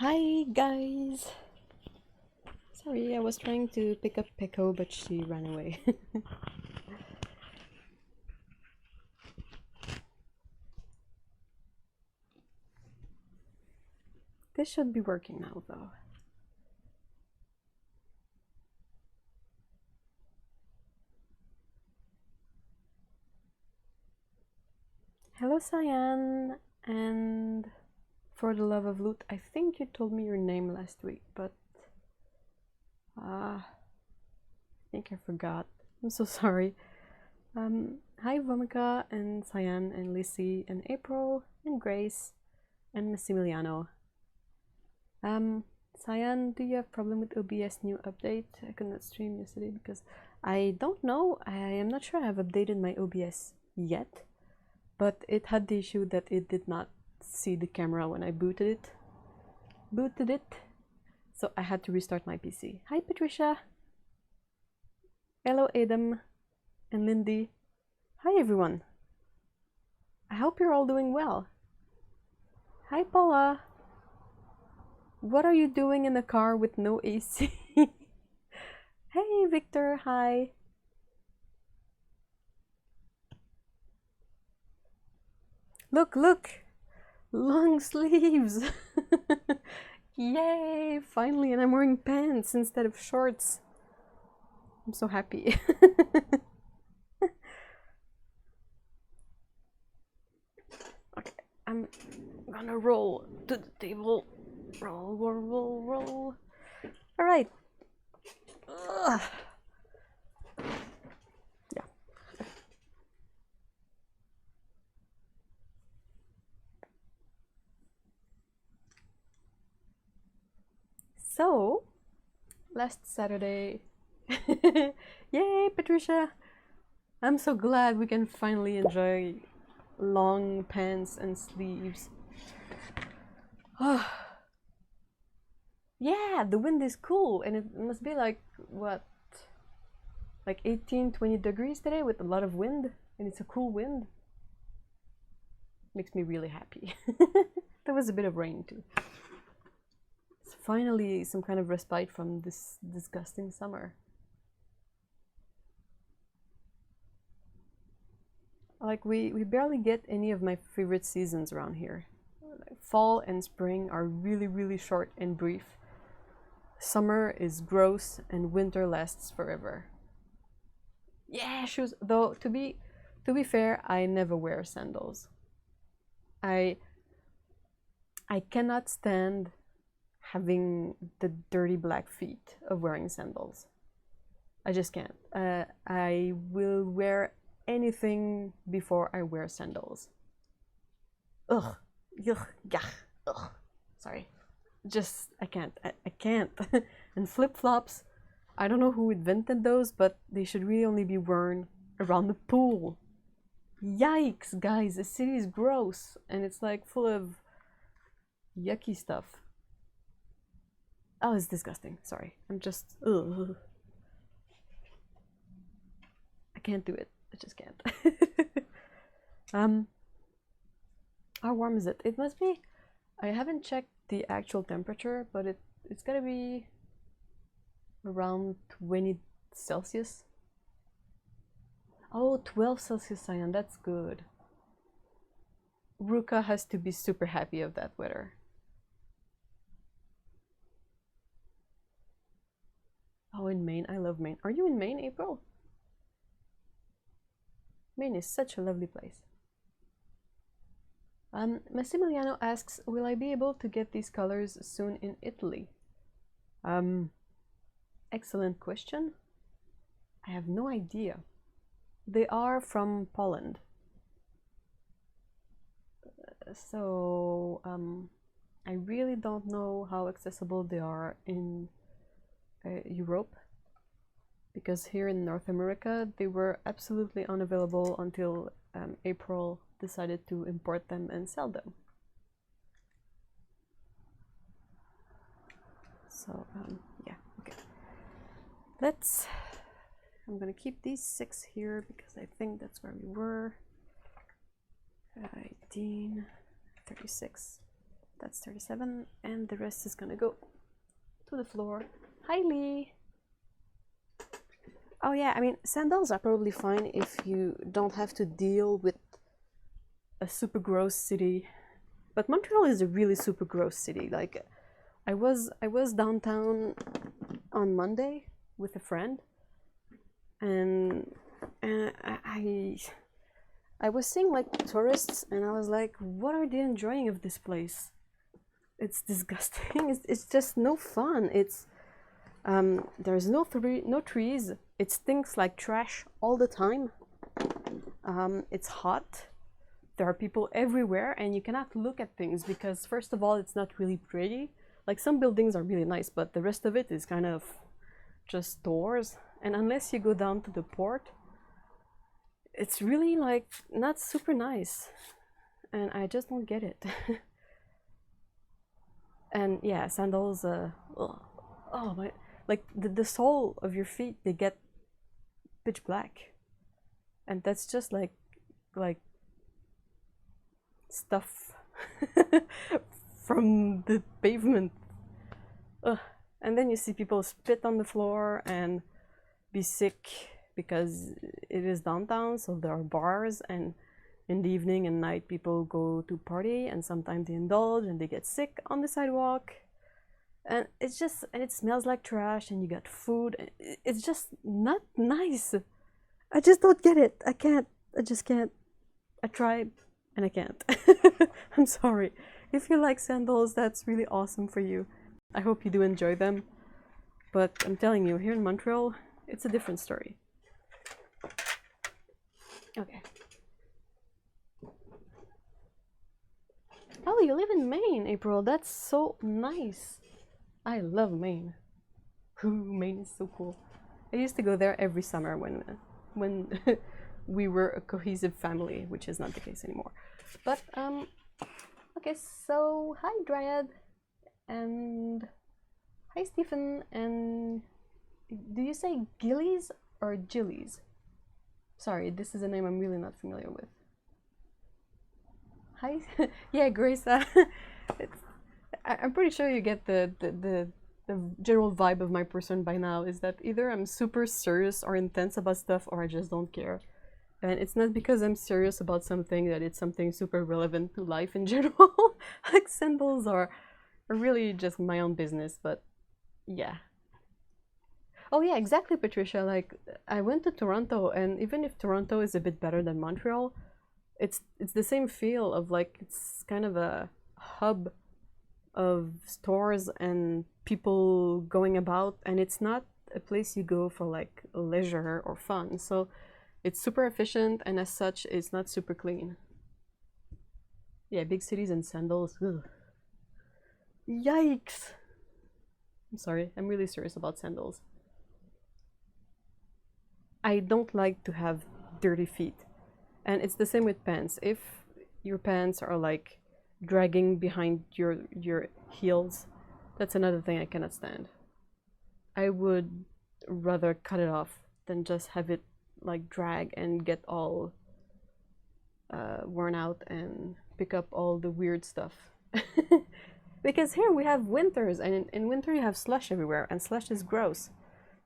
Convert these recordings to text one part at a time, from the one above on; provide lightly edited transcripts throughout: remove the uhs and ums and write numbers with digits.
Hi guys! Sorry, I was trying to pick up Peko, but she ran away. This should be working now though. Hello Cyan, and for the love of loot, I think you told me your name last week, but I think I forgot. I'm so sorry. Hi Vomika and Cyan and Lissy and April and Grace and Massimiliano. Cyan, do you have problem with OBS new update? I could not stream yesterday because I don't know. I am not sure I have updated my OBS yet, but it had the issue that it did not see the camera when I booted it. So I had to restart my PC. Hi Patricia. Hello Adam and Lindy. Hi everyone. I hope you're all doing well. Hi Paula. What are you doing in a car with no AC? Hey Victor, hi. Look, look! Long sleeves! Yay! Finally, and I'm wearing pants instead of shorts. I'm so happy. Okay, I'm gonna roll to the table. Roll, roll, roll, roll. Alright. Yeah. So, last Saturday. Yay, Patricia! I'm so glad we can finally enjoy long pants and sleeves. Yeah, the wind is cool, and it must be like, what, like 18-20 degrees today with a lot of wind, and it's a cool wind. Makes me really happy. There was a bit of rain too. It's finally some kind of respite from this disgusting summer. Like, we barely get any of my favorite seasons around here. Fall and spring are really short and brief. Summer is gross and winter lasts forever. Yeah, shoes. Though to be fair, I never wear sandals. I cannot stand having the dirty black feet of wearing sandals. I just can't. I will wear anything before I wear sandals. Ugh. Yuck. Yuck. Ugh. Sorry. Just, I can't. I can't. And flip-flops, I don't know who invented those, but they should really only be worn around the pool. Yikes, guys, the city is gross, and it's like full of yucky stuff. Oh, it's disgusting. Sorry. I'm just, ugh. I can't do it. I just can't. How warm is it? It must be, I haven't checked the actual temperature, but it's gotta be around 20 Celsius. Oh, 12 Celsius, Cyan, that's good. Ruka has to be super happy of that weather. Oh, in Maine, I love Maine. Are you in Maine, April? Maine is such a lovely place. Massimiliano asks, will I be able to get these colors soon in Italy? Excellent question. I have no idea. They are from Poland. So, I really don't know how accessible they are in Europe, because here in North America they were absolutely unavailable until April decided to import them and sell them. So yeah, okay. I'm gonna keep these 6 here because I think that's where we were. 18, 36. That's 37, and the rest is gonna go to the floor. Hi, Lee. Oh yeah, I mean, sandals are probably fine if you don't have to deal with a super gross city. But Montreal is a really super gross city. Like, I was downtown on Monday with a friend, and I was seeing like tourists, and I was like, what are they enjoying of this place? It's disgusting. It's just no fun. It's there's no trees. It stinks like trash all the time. It's hot. There are people everywhere, and you cannot look at things because, first of all, it's not really pretty. Like, some buildings are really nice, but the rest of it is kind of just stores. And unless you go down to the port, it's really like not super nice. And I just don't get it. And yeah, sandals, oh my, like the sole of your feet, they get pitch black. And that's just like stuff from the pavement. Ugh. And then you see people spit on the floor and be sick because it is downtown, so there are bars, and in the evening and night people go to party, and sometimes they indulge and they get sick on the sidewalk. And it's just, and it smells like trash, and you got food. It's just not nice. I just don't get it. I can't. I just can't. I tried and I can't. I'm sorry. If you like sandals, that's really awesome for you. I hope you do enjoy them. But I'm telling you, here in Montreal, it's a different story. Okay. Oh, you live in Maine, April. That's so nice. I love Maine. Ooh, Maine is so cool. I used to go there every summer when we were a cohesive family, which is not the case anymore. But okay, so hi Dryad, and hi Stephen, and do you say Gillies or Gillies? Sorry, this is a name I'm really not familiar with. Hi, yeah, Grace. I'm pretty sure you get the general vibe of my person by now. Is that either I'm super serious or intense about stuff, or I just don't care. And it's not because I'm serious about something that it's something super relevant to life in general. Like, sandals are really just my own business, but yeah. Oh yeah, exactly, Patricia. Like, I went to Toronto, and even if Toronto is a bit better than Montreal, it's the same feel of, like, it's kind of a hub of stores and people going about, and it's not a place you go for like leisure or fun. So it's super efficient, and as such, it's not super clean. Yeah, big cities and sandals. Ugh. Yikes! I'm sorry, I'm really serious about sandals. I don't like to have dirty feet. And it's the same with pants. If your pants are like dragging behind your heels, that's another thing I cannot stand. I would rather cut it off than just have it like drag and get all worn out and pick up all the weird stuff. Because here we have winters, and in winter you have slush everywhere, and slush is gross.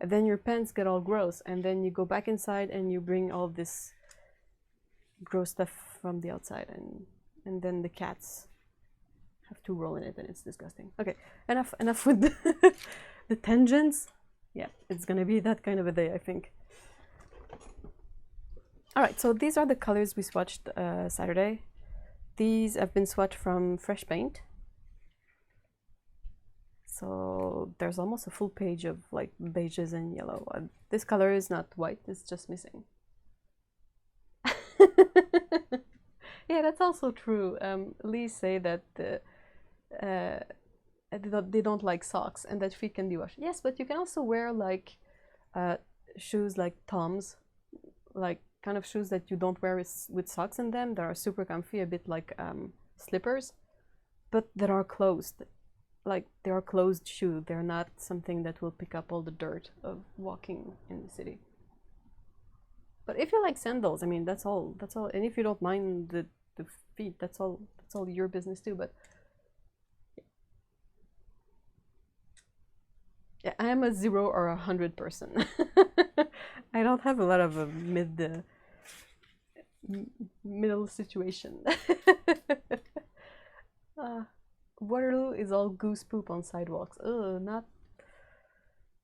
And then your pants get all gross, and then you go back inside and you bring all this gross stuff from the outside, and then the cats have to roll in it, and it's disgusting. Okay, enough with the tangents. Yeah, it's gonna be that kind of a day, I think. All right, so these are the colors we swatched Saturday. These have been swatched from Fresh Paint. So there's almost a full page of like beiges and yellow. This color is not white, it's just missing. Yeah, that's also true. Lee say that they don't like socks and that feet can be washed. Yes, but you can also wear like shoes like Toms, like kind of shoes that you don't wear with socks in them. That are super comfy, a bit like slippers, but that are closed. Like, they are closed shoe. They're not something that will pick up all the dirt of walking in the city. But if you like sandals, I mean, that's all. And if you don't mind the feet, that's all your business too. But I am a 0 or 100 person. I don't have a lot of a middle situation. Waterloo is all goose poop on sidewalks. Ugh,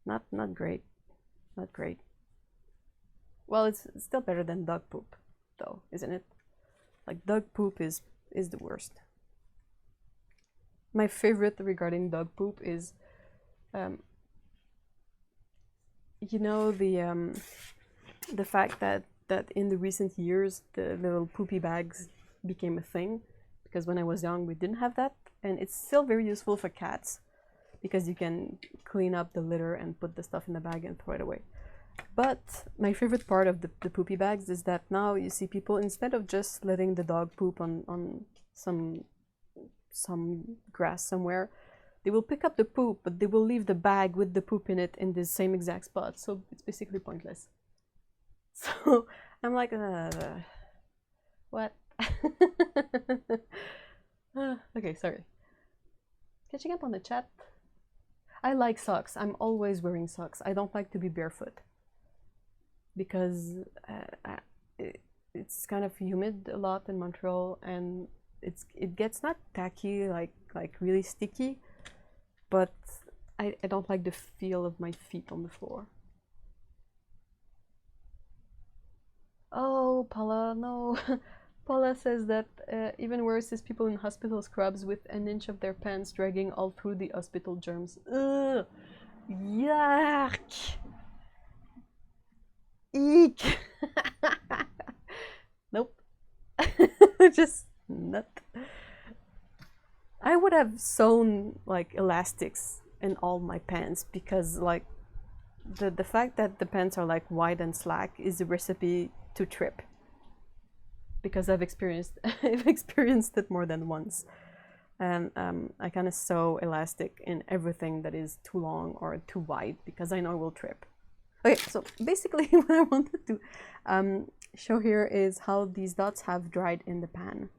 not great. Not great. Well, it's still better than dog poop, though, isn't it? Like, dog poop is the worst. My favorite regarding dog poop is, you know, the fact that in the recent years the little poopy bags became a thing, because when I was young we didn't have that, and it's still very useful for cats because you can clean up the litter and put the stuff in the bag and throw it away. But my favorite part of the poopy bags is that now you see people, instead of just letting the dog poop on some grass somewhere, they will pick up the poop, but they will leave the bag with the poop in it in the same exact spot, so it's basically pointless. So I'm like, what? Okay, sorry. Catching up on the chat. I like socks. I'm always wearing socks. I don't like to be barefoot because it's kind of humid a lot in Montreal, and it gets not tacky, like really sticky, but I don't like the feel of my feet on the floor. Oh, Paula, no. Paula says that even worse is people in hospital scrubs with an inch of their pants dragging all through the hospital germs. Ugh! Yuck! Eek! Nope. Just not. I would have sewn like elastics in all my pants, because like the fact that the pants are like wide and slack is a recipe to trip, because I've experienced it more than once, and I kind of sew elastic in everything that is too long or too wide because I know I will trip. Okay, so basically what I wanted to show here is how these dots have dried in the pan.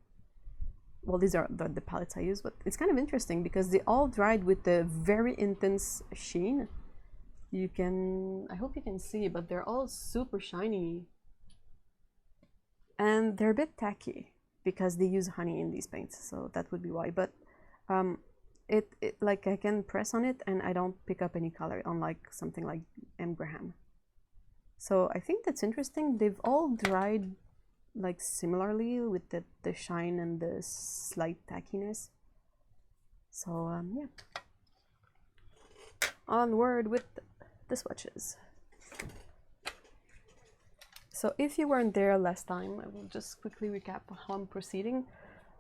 Well, these are the palettes I use, but it's kind of interesting because they all dried with a very intense sheen. You can, I hope you can see, but they're all super shiny. And they're a bit tacky because they use honey in these paints, so that would be why. But it like I can press on it and I don't pick up any color, unlike something like M. Graham. So I think that's interesting. They've all dried like similarly with the shine and the slight tackiness. So yeah, onward with the swatches. So if you weren't there last time, I will just quickly recap how I'm proceeding.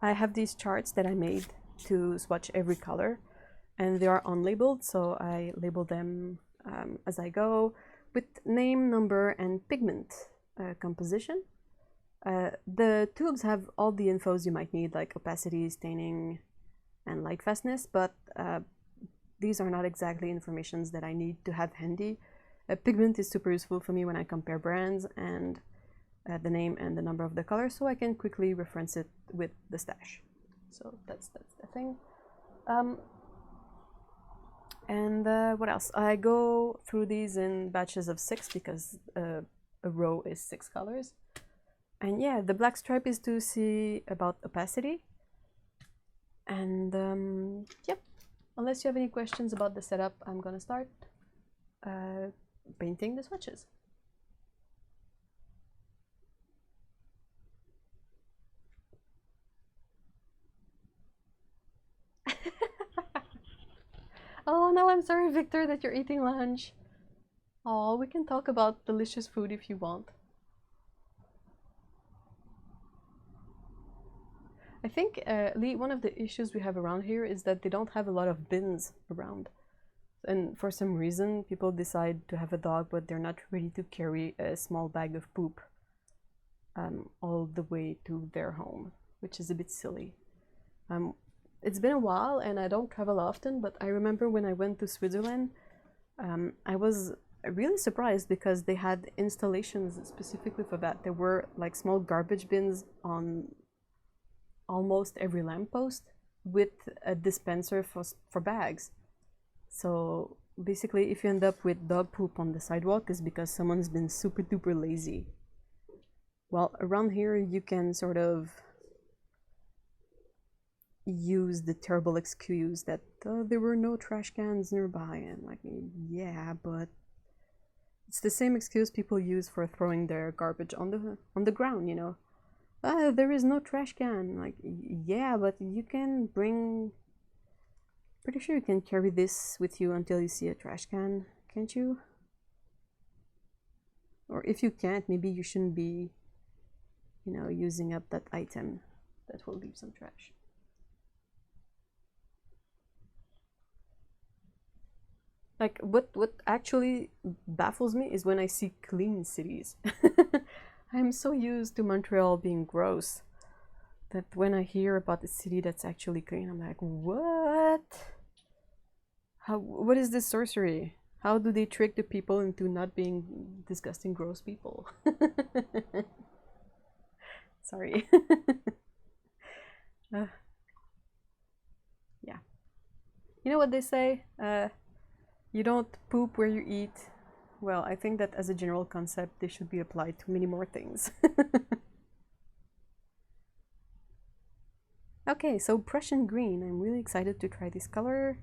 I have these charts that I made to swatch every color, and they are unlabeled, so I label them as I go with name, number, and pigment composition. The tubes have all the infos you might need, like opacity, staining, and light fastness, but these are not exactly informations that I need to have handy. Pigment is super useful for me when I compare brands, and the name and the number of the color, so I can quickly reference it with the stash. So that's the thing. What else? I go through these in batches of 6 because a row is 6 colors. And yeah, the black stripe is to see about opacity. And yep, unless you have any questions about the setup, I'm gonna start painting the swatches. Oh no, I'm sorry, Victor, that you're eating lunch. Oh, we can talk about delicious food if you want. I think, Lee, one of the issues we have around here is that they don't have a lot of bins around. And for some reason, people decide to have a dog, but they're not ready to carry a small bag of poop all the way to their home, which is a bit silly. It's been a while and I don't travel often, but I remember when I went to Switzerland, I was really surprised because they had installations specifically for that. There were like small garbage bins on almost every lamppost with a dispenser for bags. So basically if you end up with dog poop on the sidewalk, it's because someone's been super duper lazy. Well, around here you can sort of use the terrible excuse that there were no trash cans nearby, and like, yeah, but it's the same excuse people use for throwing their garbage on the ground, you know. There is no trash can. Like, yeah, but you can bring... Pretty sure you can carry this with you until you see a trash can, can't you? Or if you can't, maybe you shouldn't be, you know, using up that item that will leave some trash. Like, what actually baffles me is when I see clean cities. I'm so used to Montreal being gross that when I hear about a city that's actually clean, I'm like, what? What is this sorcery? How do they trick the people into not being disgusting, gross people? Sorry. Yeah. You know what they say? You don't poop where you eat. Well, I think that as a general concept, they should be applied to many more things. Okay, so Prussian green. I'm really excited to try this color.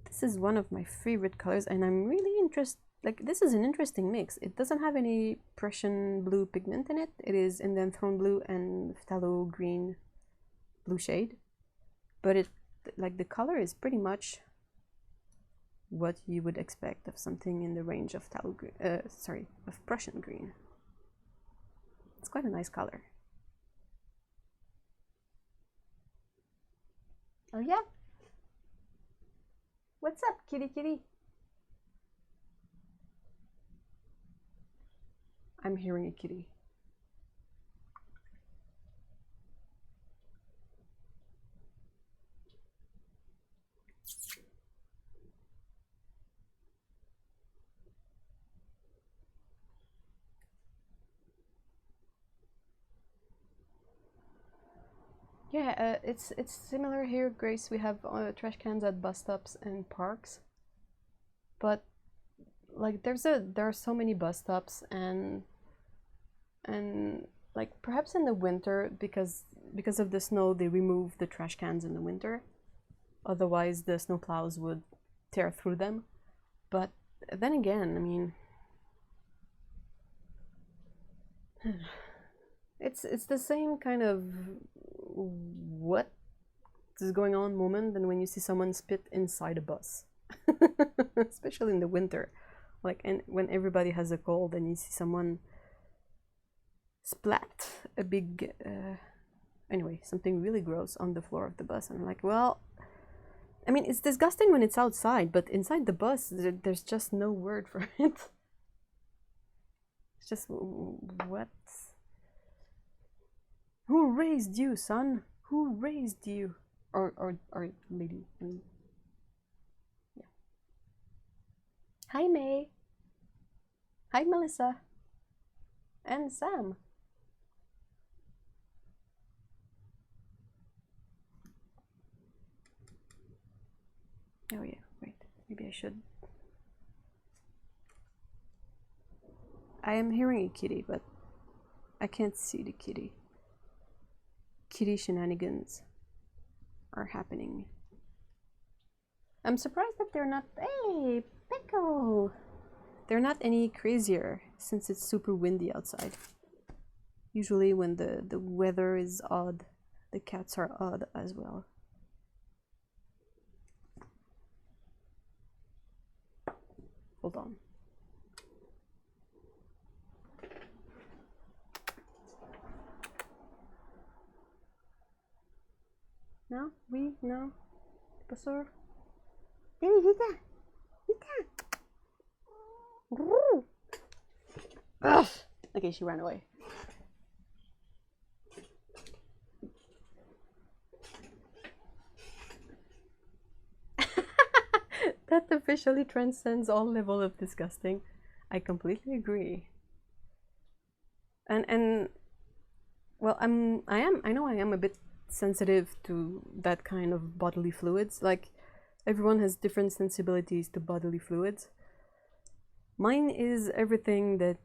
This is one of my favorite colors, and I'm really interested. Like, this is an interesting mix. It doesn't have any Prussian blue pigment in it. It is in the Enthroned blue and phthalo green blue shade. But it, like, the color is pretty much what you would expect of something in the range of phthalo green, of Prussian green. It's quite a nice color. Oh yeah? What's up, kitty kitty? I'm hearing a kitty. Yeah, it's similar here, Grace. We have trash cans at bus stops and parks, but like there are so many bus stops, and like perhaps in the winter, because of the snow, they remove the trash cans in the winter. Otherwise, the snow plows would tear through them. But then again, I mean, it's the same kind of what is going on moment than when you see someone spit inside a bus, especially in the winter. Like, and when everybody has a cold and you see someone splat a big anyway, something really gross on the floor of the bus, and I'm like, well, I mean, it's disgusting when it's outside, but inside the bus there's just no word for it. It's just, what? Who raised you, son? Who raised you? Or lady, I mean. Yeah. Hi, May. Hi, Melissa. And Sam. Oh yeah, wait, maybe I should. I am hearing a kitty, but I can't see the kitty. Kitty shenanigans are happening. I'm surprised that they're not... Hey, Pickle! They're not any crazier since it's super windy outside. Usually when the weather is odd, the cats are odd as well. Hold on. No? Oui? No? Pas sûr? Ugh. Okay, she ran away. That officially transcends all level of disgusting. I completely agree. And well, I know I am a bit sensitive to that kind of bodily fluids. Like, Everyone has different sensibilities to bodily fluids. Mine is everything that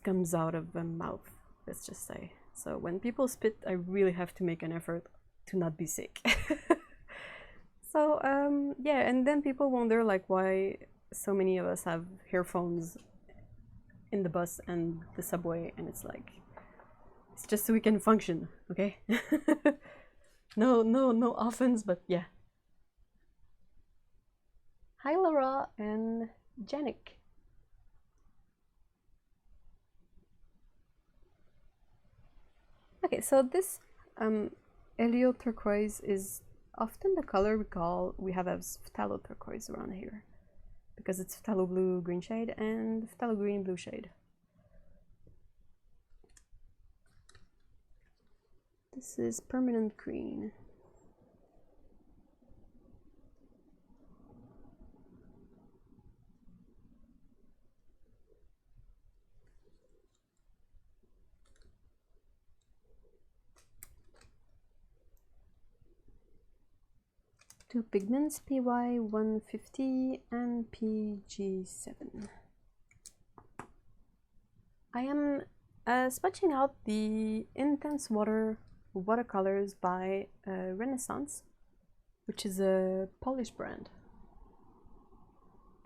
comes out of the mouth, let's just say. So when people spit, I really have to make an effort to not be sick. So yeah, and then people wonder like why so many of us have earphones in the bus and the subway, and it's like it's just so we can function, okay? No offense, but yeah. Hi Laura and Janik. Okay, so this Helio turquoise is often the color we have as phthalo turquoise around here, because it's phthalo blue green shade and phthalo green blue shade. This is permanent green. Two pigments, PY 150 and PG7. I am swatching out the IntenseWater watercolors by Renesans, which is a Polish brand.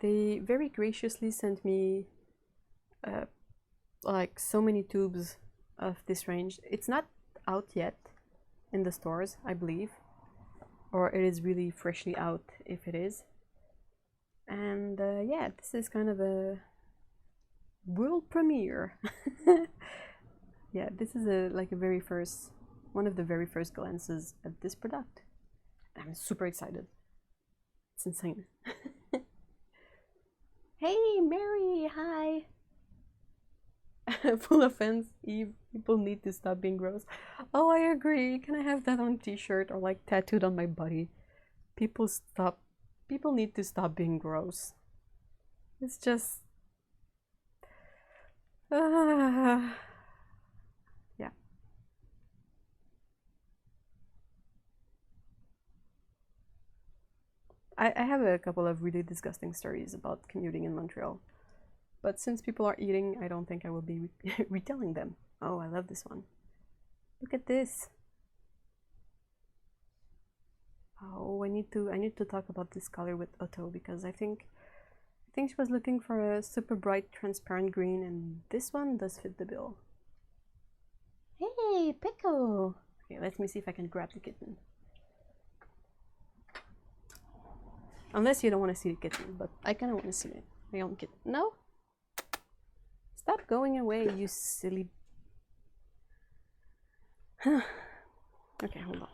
They very graciously sent me like so many tubes of this range. It's not out yet in the stores, I believe, or it is really freshly out if it is. And yeah, this is kind of a world premiere. Yeah, this is like a very first, one of the very first glances at this product. I'm super excited. It's insane. Hey Mary, hi. Full offense, Eve. People need to stop being gross. Oh, I agree. Can I have that on t-shirt or like tattooed on my body? People need to stop being gross. It's just yeah. I have a couple of really disgusting stories about commuting in Montreal. But since people are eating, I don't think I will be retelling them. Oh, I love this one. Look at this. Oh, I need to talk about this color with Otto, because I think she was looking for a super bright transparent green, and this one does fit the bill. Hey, Pico! Okay, let me see if I can grab the kitten. Unless you don't want to see the kitten, but I kind of want to see it. My own kitten. No? Stop going away, you silly... Okay, hold on.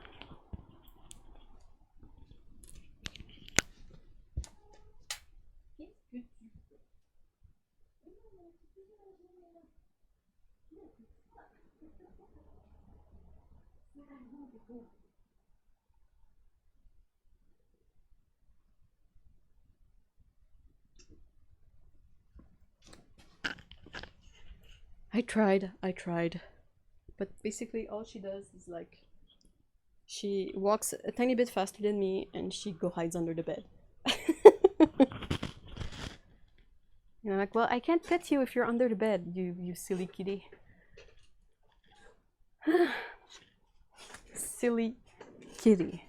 I tried. But basically all she does is like, she walks a tiny bit faster than me and she hides under the bed. And I'm like, well, I can't pet you if you're under the bed, you silly kitty. Silly kitty.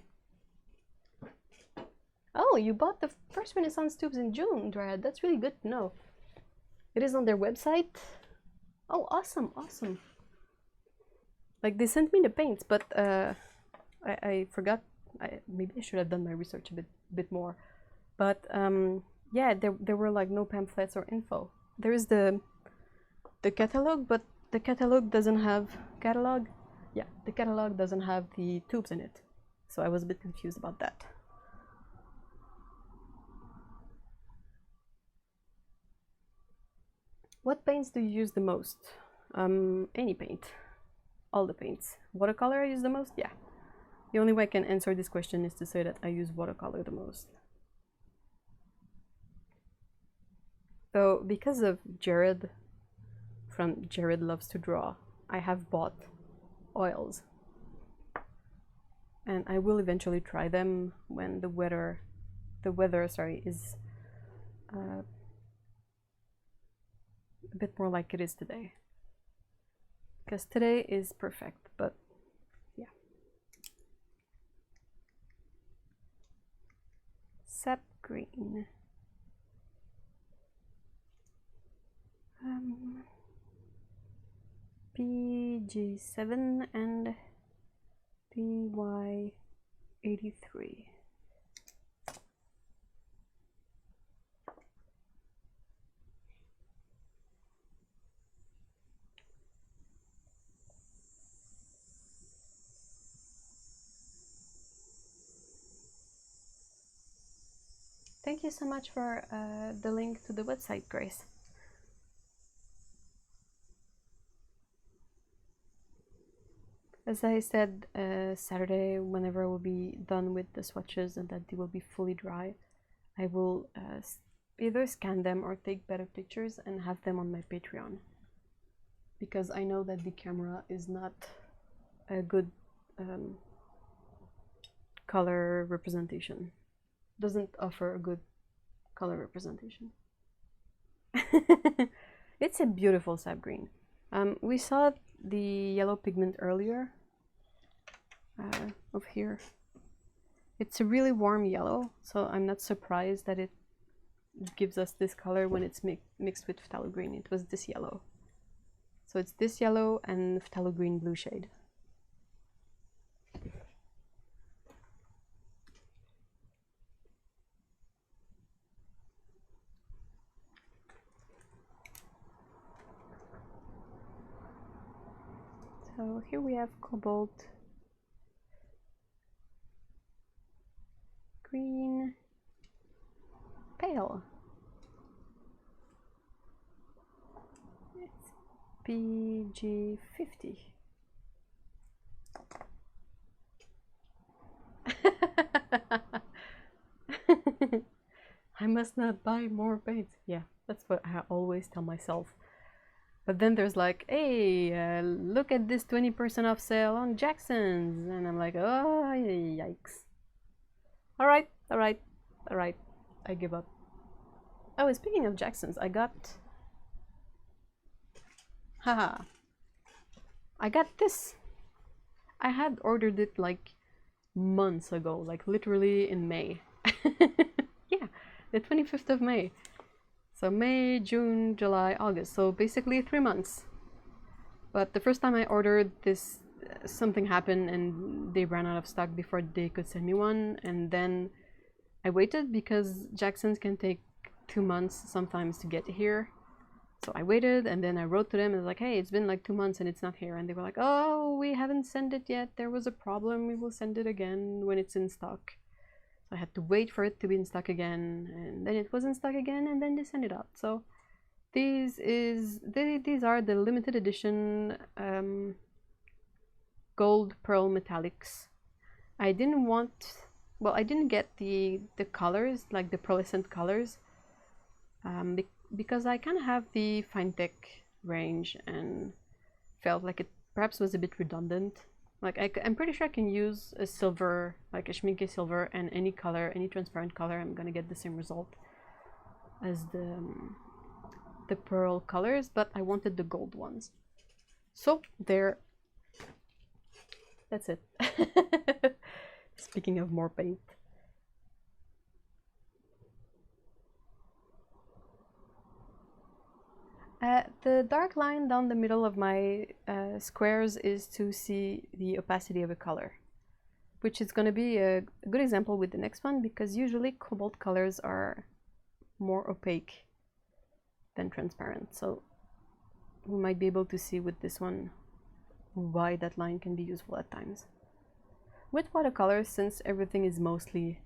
Oh, you bought the first Renaissance tubes in June, Dryad. That's really good to know. It is on their website. Oh, awesome, awesome. Like, they sent me the paints, but I forgot. Maybe I should have done my research a bit more. But yeah, there were like no pamphlets or info. There is the catalog, but the catalog doesn't have catalog. Yeah, the catalog doesn't have the tubes in it. So I was a bit confused about that. What paints do you use the most? Any paint. All the paints. Watercolor I use the most? Yeah. The only way I can answer this question is to say that I use watercolor the most. So because of Jared from Jared Loves to Draw, I have bought oils. and I will eventually try them when the weather is a bit more like it is today, because today is perfect. But yeah, sap green. PG7 and PY83. Thank you so much for the link to the website, Grace. As I said, Saturday, whenever I will be done with the swatches and that they will be fully dry, I will either scan them or take better pictures and have them on my Patreon. Because I know that the camera is not a good color representation. Doesn't offer a good color representation. It's a beautiful sap green. We saw the yellow pigment earlier of here. It's a really warm yellow, so I'm not surprised that it gives us this color when it's mixed with phthalo green. It was this yellow. So it's this yellow and phthalo green blue shade. So here we have cobalt, green, pale. It's PG50. I must not buy more paint. Yeah, that's what I always tell myself. But then there's like, hey, look at this 20% off sale on Jackson's. And I'm like, oh, yikes. All right. I give up. Oh, and speaking of Jackson's, I got this. I had ordered it like months ago, like literally in May. Yeah, the 25th of May. So May, June, July, August. So basically 3 months. But the first time I ordered this, something happened and they ran out of stock before they could send me one. And then I waited because Jackson's can take 2 months sometimes to get here. So I waited and then I wrote to them and was like, hey, it's been like 2 months and it's not here. And they were like, oh, we haven't sent it yet. There was a problem. We will send it again when it's in stock. I had to wait for it to be in stock again, and then it was in stock again, and then they sent it out. So these are the limited edition gold pearl metallics. I didn't get the colors, like the pearlescent colors, because I kind of have the fine tech range and felt like it perhaps was a bit redundant. Like I'm pretty sure I can use a silver, like a schminke silver, and any color, any transparent color, I'm gonna get the same result as the pearl colors, but I wanted the gold ones. So there, that's it. Speaking of more paint. The dark line down the middle of my squares is to see the opacity of a color, which is going to be a good example with the next one, because usually cobalt colors are more opaque than transparent. So we might be able to see with this one why that line can be useful at times. With watercolors, since everything is mostly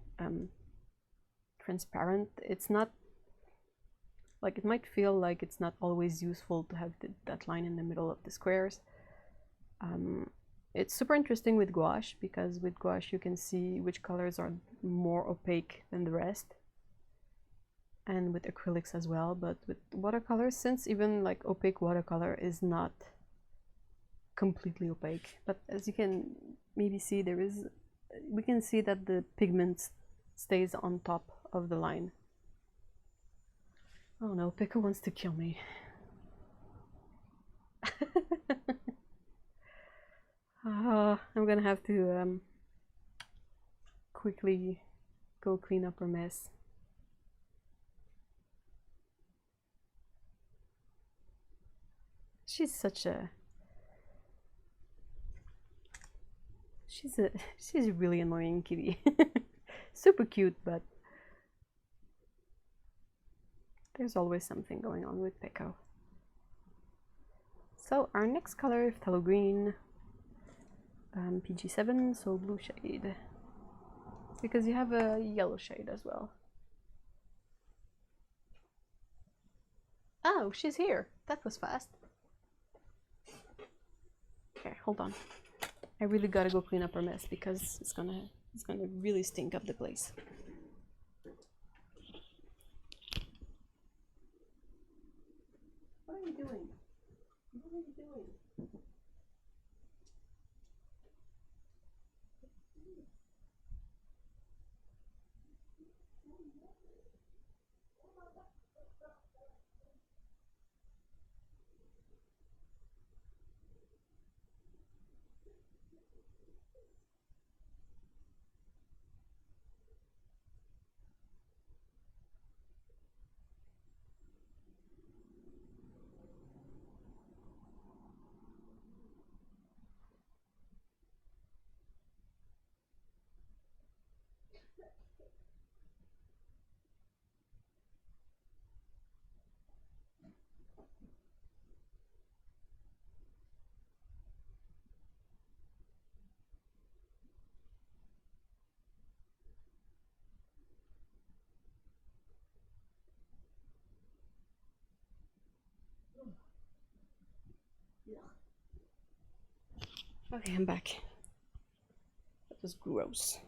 transparent, it's not like, it might feel like it's not always useful to have that line in the middle of the squares. It's super interesting with gouache, because with gouache you can see which colors are more opaque than the rest, and with acrylics as well. But with watercolors, since even like opaque watercolor is not completely opaque, but as you can maybe see, there is we can see that the pigment stays on top of the line. Oh no, Pico wants to kill me. I'm gonna have to quickly go clean up her mess. She's such a... she's a really annoying kitty. Super cute, but there's always something going on with Pico. So our next color, phthalo green, PG7, so blue shade, because you have a yellow shade as well. Oh, she's here. That was fast. Okay, hold on. I really gotta go clean up her mess because it's gonna really stink up the place. What are you doing? What are you doing? Okay, I'm back. That was gross.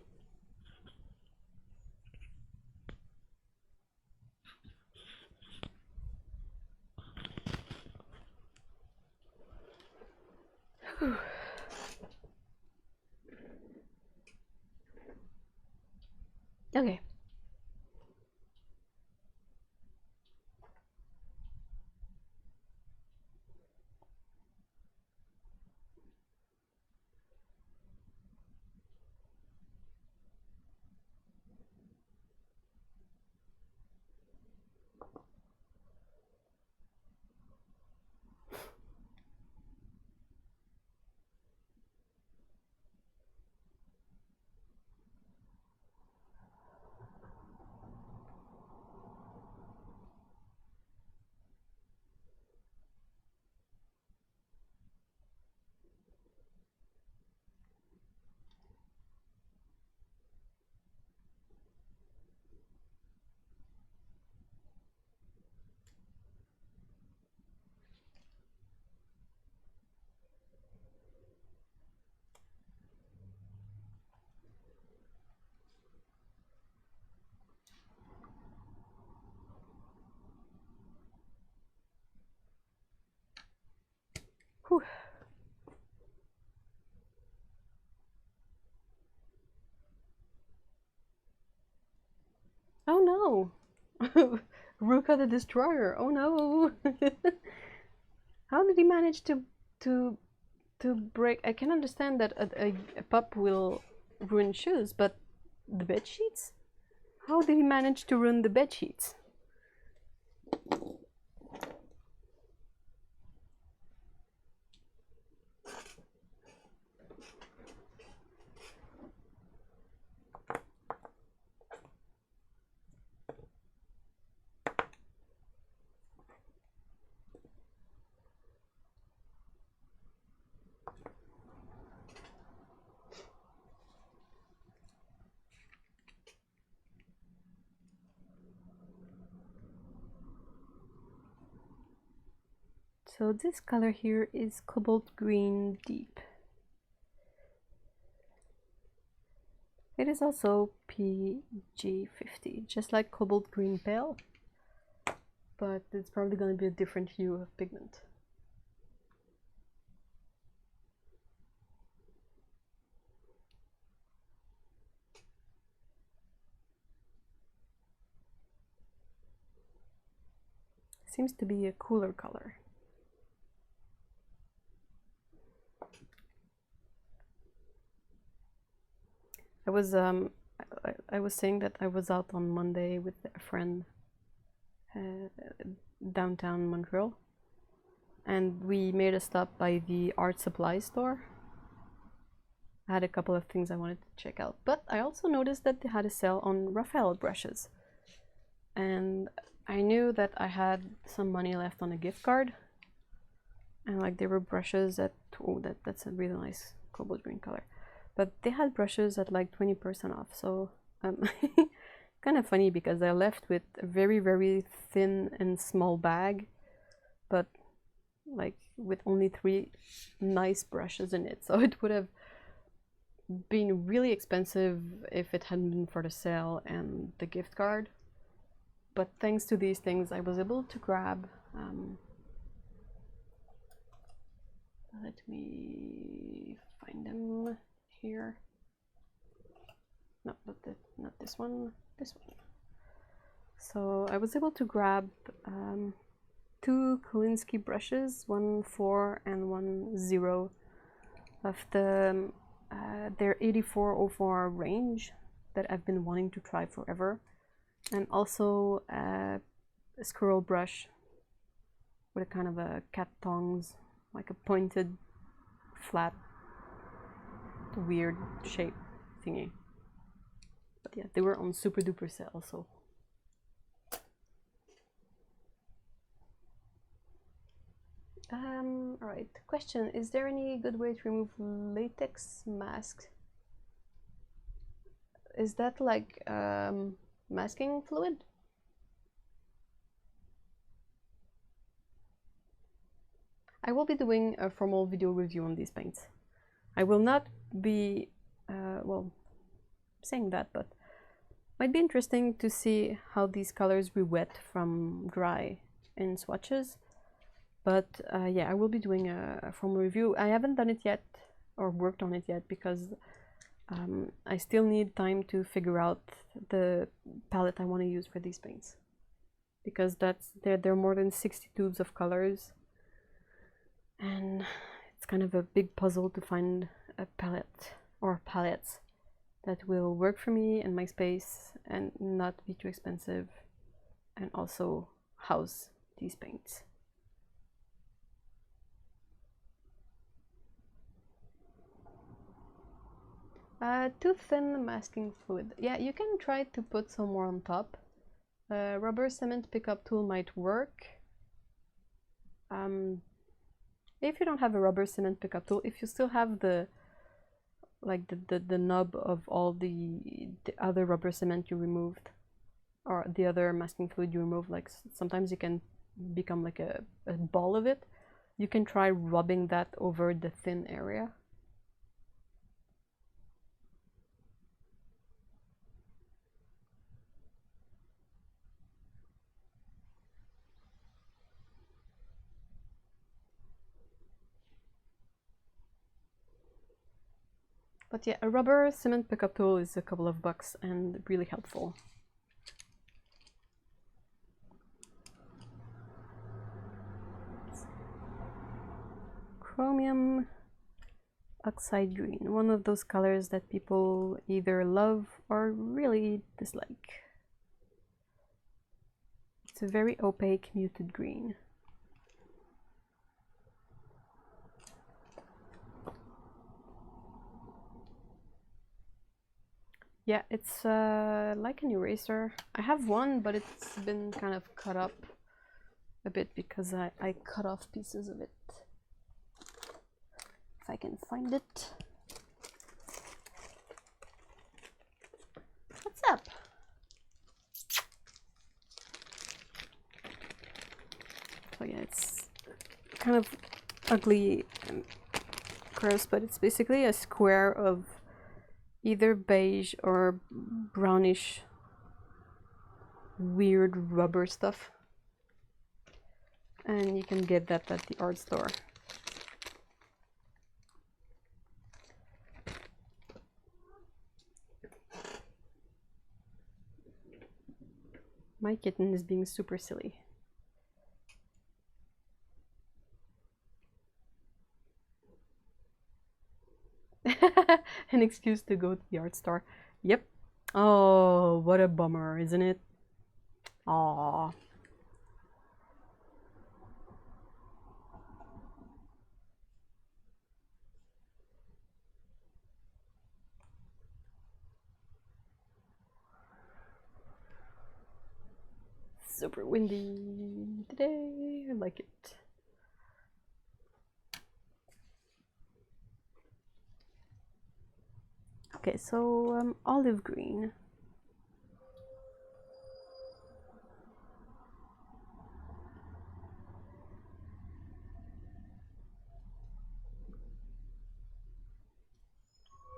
Okay. Whew. Oh no! Ruka the Destroyer. Oh no! How did he manage to break? I can understand that a pup will ruin shoes, but the bed sheets? How did he manage to ruin the bed sheets? So this color here is Cobalt Green Deep. It is also PG50, just like Cobalt Green Pale, but it's probably going to be a different hue of pigment. seems to be a cooler color. I was saying that I was out on Monday with a friend downtown Montreal, and we made a stop by the art supply store. I had a couple of things I wanted to check out, but I also noticed that they had a sale on Raphael brushes, and I knew that I had some money left on a gift card, and like there were brushes at, oh, that's a really nice cobalt green color, but they had brushes at like 20% off. So kind of funny because I left with a very, very thin and small bag, but like with only 3 nice brushes in it. So it would have been really expensive if it hadn't been for the sale and the gift card. But thanks to these things, I was able to grab. Let me find them here. No, not this one. This one. So I was able to grab 2 Kolinsky brushes, one 4 and one 0, of the their 8404 range that I've been wanting to try forever, and also a squirrel brush with a kind of a cat tongs, like a pointed, flat, weird shape thingy. But yeah, they were on super duper sale, so. Alright, question, is there any good way to remove latex masks? Is that like masking fluid? I will be doing a formal video review on these paints. I will not be, well, saying that, but might be interesting to see how these colors re-wet from dry in swatches. But yeah, I will be doing a formal review. I haven't done it yet or worked on it yet because I still need time to figure out the palette I want to use for these paints, because there are more than 60 tubes of colors, and it's kind of a big puzzle to find a palette or palettes that will work for me and my space and not be too expensive, and also house these paints. Too thin masking fluid. Yeah, you can try to put some more on top. Rubber cement pickup tool might work. If you don't have a rubber cement pickup tool, if you still have the nub of all the other rubber cement you removed, or the other masking fluid you removed, like sometimes you can become like a ball of it, you can try rubbing that over the thin area. But yeah, a rubber cement pickup tool is a couple of bucks and really helpful. Chromium oxide green, one of those colors that people either love or really dislike. It's a very opaque, muted green. Yeah, it's like an eraser. I have one, but it's been kind of cut up a bit because I cut off pieces of it. If I can find it. What's up? So yeah, it's kind of ugly and gross, but it's basically a square of either beige or brownish weird rubber stuff, and you can get that at the art store. My kitten is being super silly. An excuse to go to the art store. Yep. Oh, what a bummer, isn't it? Aww. Super windy today. I like it. Okay, so olive green.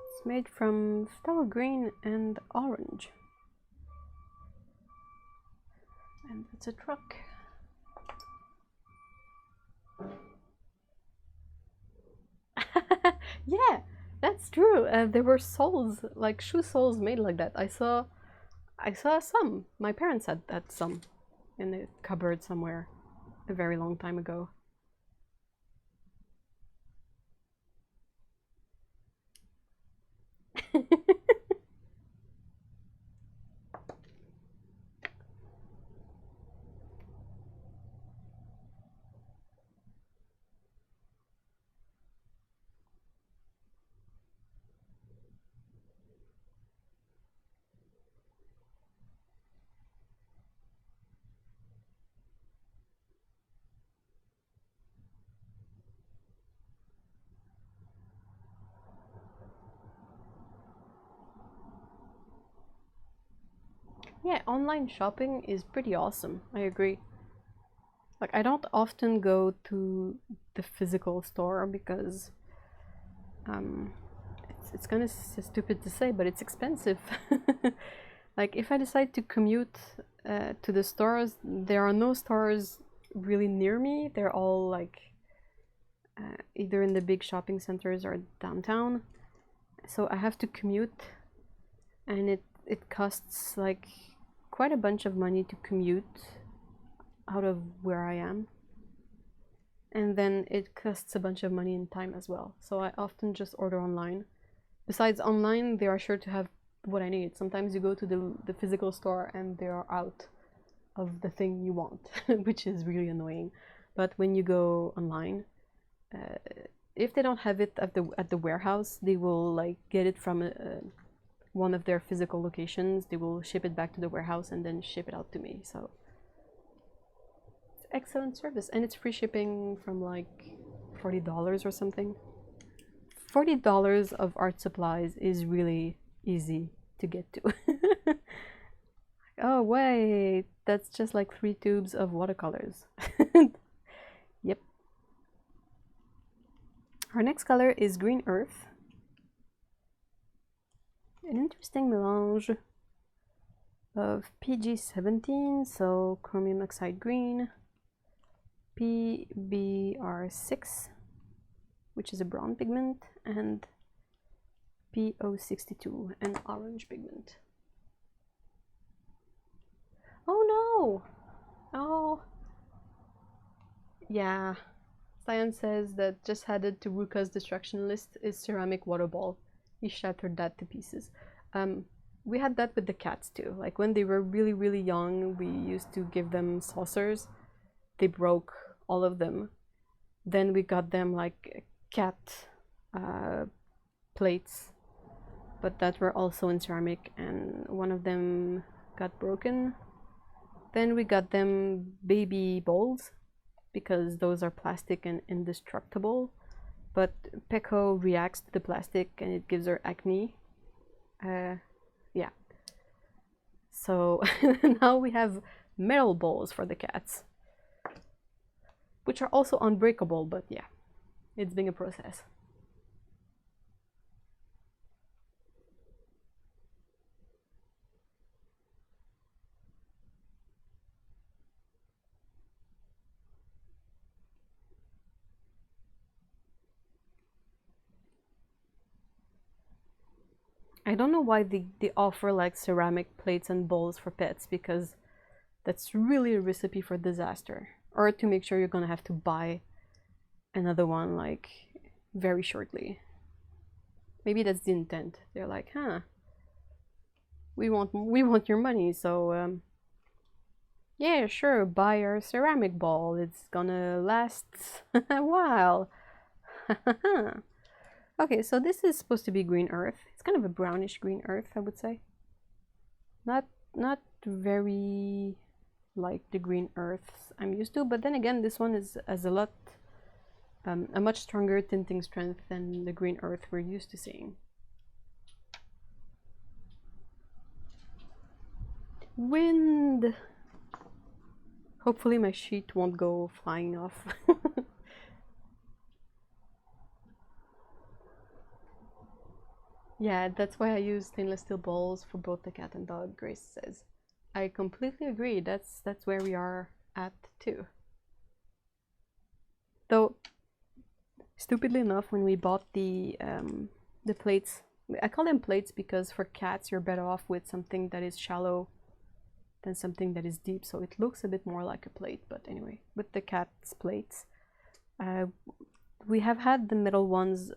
It's made from phthalo green and orange. And it's a truck. Yeah, that's true. There were soles, like shoe soles made like that. I saw some. My parents had some in the cupboard somewhere a very long time ago. Yeah, online shopping is pretty awesome. I agree. Like, I don't often go to the physical store because it's kind of stupid to say, but it's expensive. Like, if I decide to commute to the stores, there are no stores really near me. They're all like either in the big shopping centers or downtown. So I have to commute, and it costs like quite a bunch of money to commute out of where I am. And then it costs a bunch of money in time as well. So I often just order online. Besides online, they are sure to have what I need. Sometimes you go to the physical store and they are out of the thing you want, which is really annoying. But when you go online, if they don't have it at the warehouse, they will like get it from one of their physical locations. They will ship it back to the warehouse and then ship it out to me. So it's excellent service, and it's free shipping from like $40 or something. $40 of art supplies is really easy to get to. Oh wait, that's just like 3 tubes of watercolors. Yep. Our next color is Green Earth. An interesting melange of PG17, so chromium oxide green, PBR6, which is a brown pigment, and PO62, an orange pigment. Oh no! Oh. Yeah. Science says that just added to Ruka's destruction list is ceramic water ball. He shattered that to pieces. We had that with the cats too. Like when they were really, really young, we used to give them saucers. They broke all of them. Then we got them like cat plates, but that were also in ceramic, and one of them got broken. Then we got them baby bowls, because those are plastic and indestructible, but Peko reacts to the plastic and it gives her acne. Yeah. So now we have metal bowls for the cats, which are also unbreakable, but yeah, it's been a process. I don't know why they offer like ceramic plates and bowls for pets, because that's really a recipe for disaster, or to make sure you're gonna have to buy another one like very shortly. Maybe that's the intent. They're like, huh, we want your money, so yeah, sure, buy our ceramic ball. It's gonna last a while. Okay, so this is supposed to be green earth. It's kind of a brownish green earth, I would say. Not very like the green earths I'm used to, but then again, this one has a much stronger tinting strength than the green earth we're used to seeing. Wind! Hopefully my sheet won't go flying off. Yeah, that's why I use stainless steel bowls for both the cat and dog, Grace says. I completely agree. That's where we are at too. Though, stupidly enough, when we bought the plates, I call them plates because for cats you're better off with something that is shallow than something that is deep, so it looks a bit more like a plate. But anyway, with the cat's plates, we have had the metal ones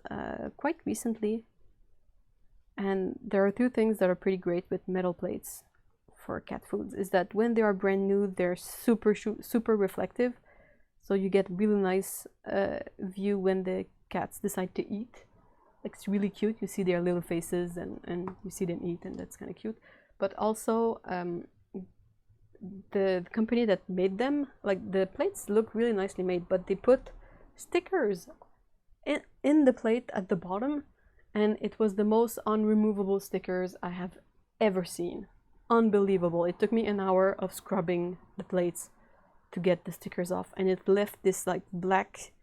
quite recently. And there are two things that are pretty great with metal plates for cat foods, is that when they are brand new, they're super reflective, so you get really nice view when the cats decide to eat. Like, it's really cute. You see their little faces and you see them eat, and that's kind of cute. But also the company that made them, like, the plates look really nicely made, but they put stickers in the plate at the bottom. And it was the most unremovable stickers I have ever seen. Unbelievable. It took me an hour of scrubbing the plates to get the stickers off, and it left this like black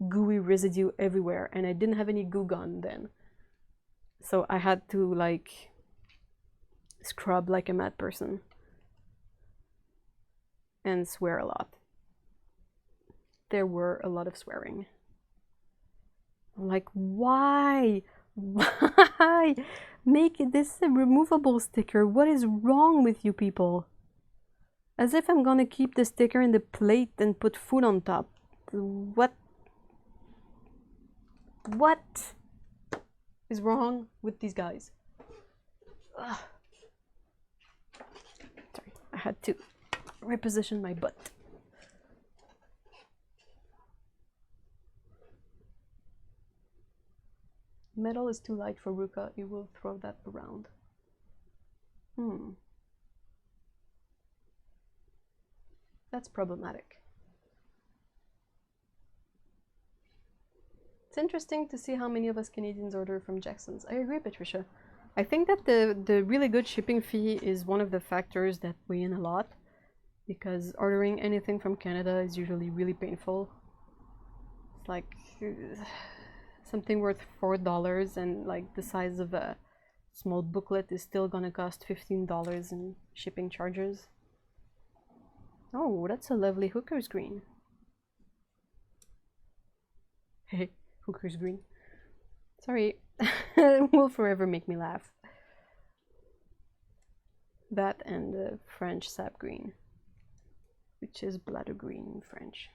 gooey residue everywhere, and I didn't have any glue gun then. So I had to like scrub like a mad person and swear a lot. There were a lot of swearing. I'm like, why? Why make this a removable sticker? What is wrong with you people? As if I'm gonna keep the sticker in the plate and put food on top. What is wrong with these guys? Ugh. Sorry, I had to reposition my butt. Metal is too light for Ruka. You will throw that around. That's problematic. It's interesting to see how many of us Canadians order from Jackson's. I agree, Patricia. I think that the really good shipping fee is one of the factors that weigh in a lot, because ordering anything from Canada is usually really painful. It's like something worth $4, and like the size of a small booklet is still gonna cost $15 in shipping charges. Oh, that's a lovely hooker's green. Hey, hooker's green. Sorry, will forever make me laugh. That and the French sap green, which is bladder green in French.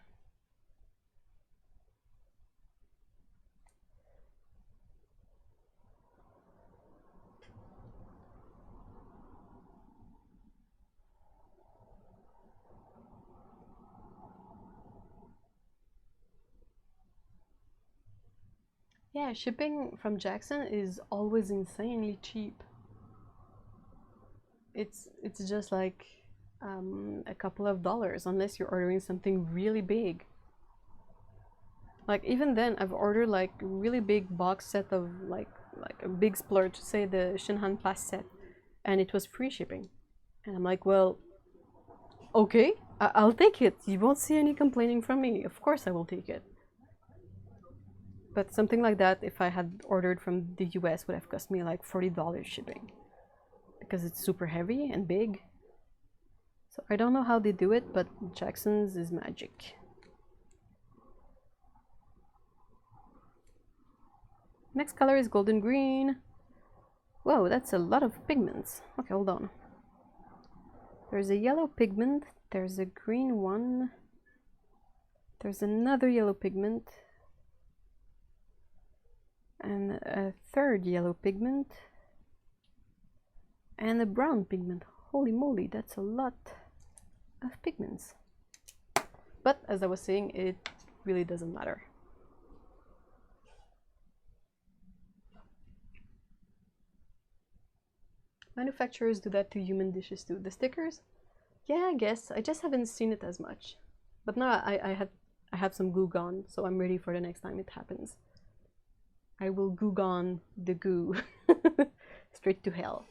Yeah, shipping from Jackson is always insanely cheap. It's just like a couple of dollars, unless you're ordering something really big. Like, even then, I've ordered like a really big box set of like a big splurge, say the Shinhan Pass set, and it was free shipping. And I'm like, well, okay, I'll take it. You won't see any complaining from me. Of course I will take it. But something like that, if I had ordered from the US, would have cost me like $40 shipping, because it's super heavy and big. So I don't know how they do it, but Jackson's is magic. Next color is golden green. Whoa, that's a lot of pigments. Okay, hold on. There's a yellow pigment, there's a green one, there's another yellow pigment. and a third yellow pigment, and a brown pigment. Holy moly, that's a lot of pigments. But as I was saying, it really doesn't matter. Manufacturers do that to human dishes too. The stickers? Yeah, I guess. I just haven't seen it as much. But now I have some goo gone, so I'm ready for the next time it happens. I will goo gone the goo straight to hell.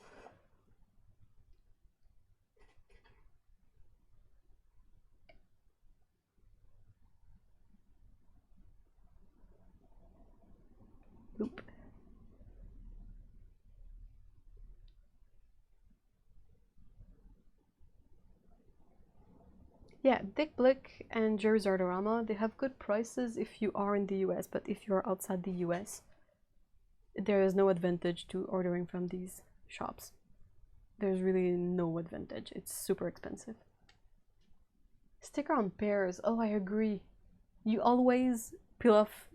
Oop. Yeah, Dick Blick and Jerry's Artorama, they have good prices if you are in the US, but if you're outside the US, there is no advantage to ordering from these shops. There's really no advantage. It's super expensive. Sticker on pears. Oh, I agree. You always peel off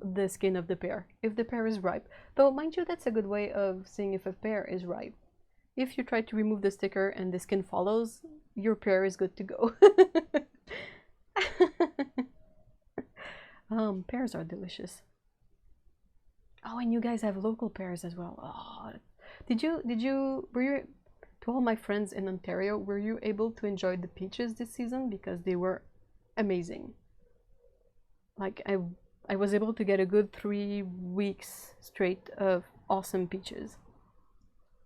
the skin of the pear if the pear is ripe. Though, mind you, that's a good way of seeing if a pear is ripe. If you try to remove the sticker and the skin follows, your pear is good to go. Pears are delicious. Oh, and you guys have local pears as well. Oh, were you, to all my friends in Ontario, were you able to enjoy the peaches this season? Because they were amazing. Like, I was able to get a good 3 weeks straight of awesome peaches,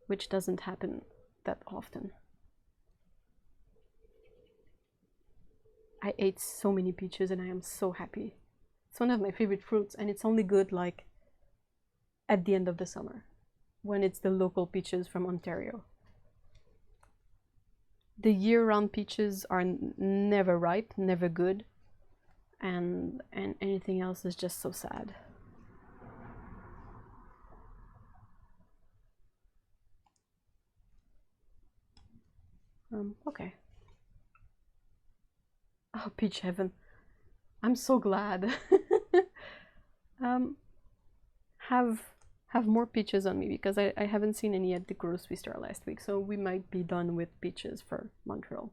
which doesn't happen that often. I ate so many peaches and I am so happy. It's one of my favorite fruits, and it's only good like at the end of the summer when it's the local peaches from Ontario. The year-round peaches are never ripe, never good, and anything else is just so sad. Okay. Oh, peach heaven. I'm so glad. Have more peaches on me, because I haven't seen any at the grocery store last week, so we might be done with peaches for Montreal.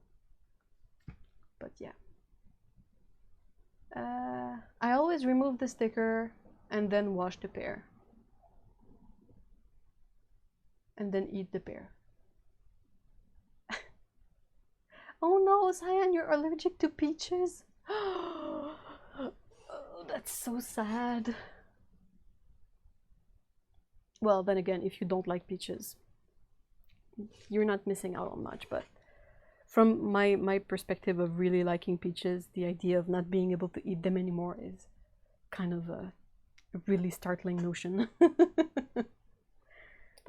But yeah. I always remove the sticker and then wash the pear. And then eat the pear. Oh no, Cyan, you're allergic to peaches? Oh, that's so sad. Well, then again, if you don't like peaches, you're not missing out on much, but from my perspective of really liking peaches, the idea of not being able to eat them anymore is kind of a really startling notion.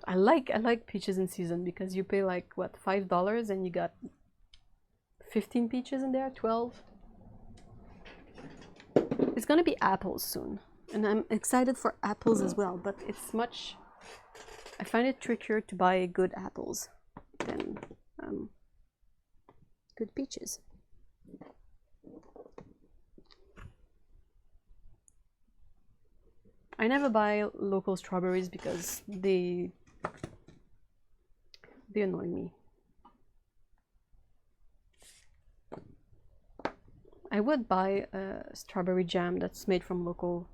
I like peaches in season, because you pay like what, $5 and you got 15 peaches in there, 12. It's gonna be apples soon, and I'm excited for apples as well, but it's much, I find it trickier to buy good apples than good peaches. I never buy local strawberries because they annoy me. I would buy a strawberry jam that's made from local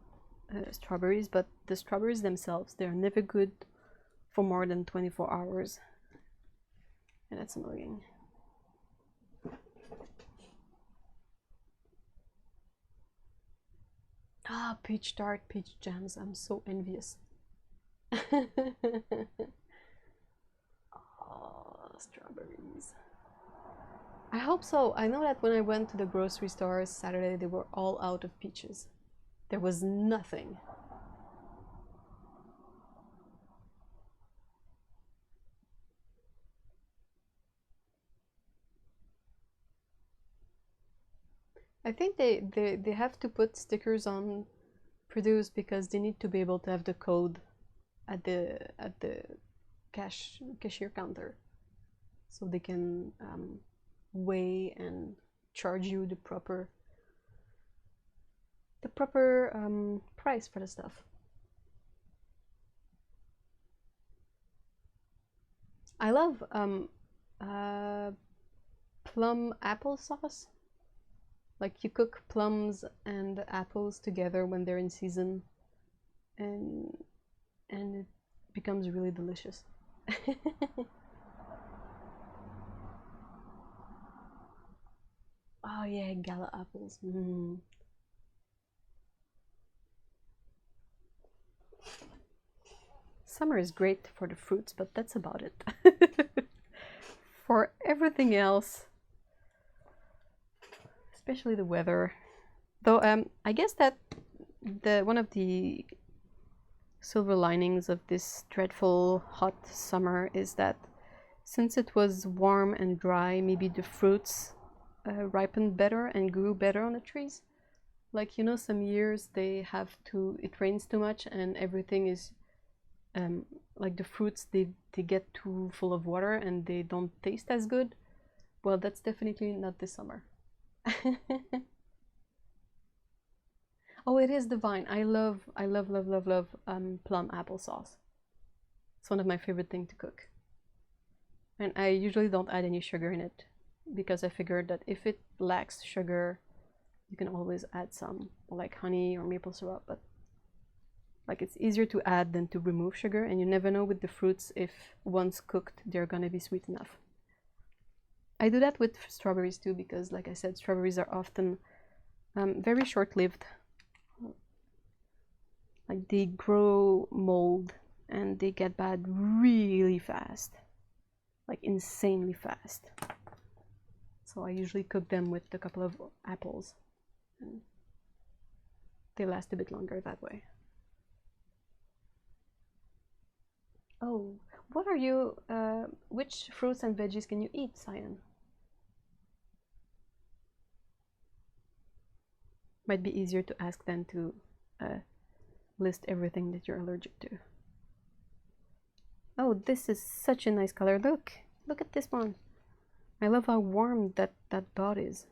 strawberries, but the strawberries themselves, they're never good for more than 24 hours, and that's annoying. Ah, peach tart, peach jams, I'm so envious. Oh, strawberries. I hope so. I know that when I went to the grocery stores Saturday, they were all out of peaches. There was nothing. I think they have to put stickers on produce, because they need to be able to have the code at the cashier counter, so they can weigh and charge you the proper price for the stuff. I love plum applesauce. Like you cook plums and apples together when they're in season, and it becomes really delicious. Oh yeah, gala apples. Mm. Summer is great for the fruits, but that's about it. For everything else, especially the weather. Though I guess that the one of the silver linings of this dreadful hot summer is that since it was warm and dry, maybe the fruits ripened better and grew better on the trees. Like, you know, some years it rains too much and everything is like the fruits, they get too full of water and they don't taste as good. Well, that's definitely not this summer. Oh, it is divine. I love plum applesauce. It's one of my favorite things to cook. And I usually don't add any sugar in it because I figured that if it lacks sugar, you can always add some, like honey or maple syrup, but like it's easier to add than to remove sugar, and you never know with the fruits if once cooked they're gonna be sweet enough. I do that with strawberries too because, like I said, strawberries are often very short-lived. Like they grow mold and they get bad really fast, like insanely fast. So I usually cook them with a couple of apples and they last a bit longer that way. Oh, what are you, which fruits and veggies can you eat, Cyan? Might be easier to ask than to list everything that you're allergic to. Oh, this is such a nice color. Look at this one. I love how warm that dot is,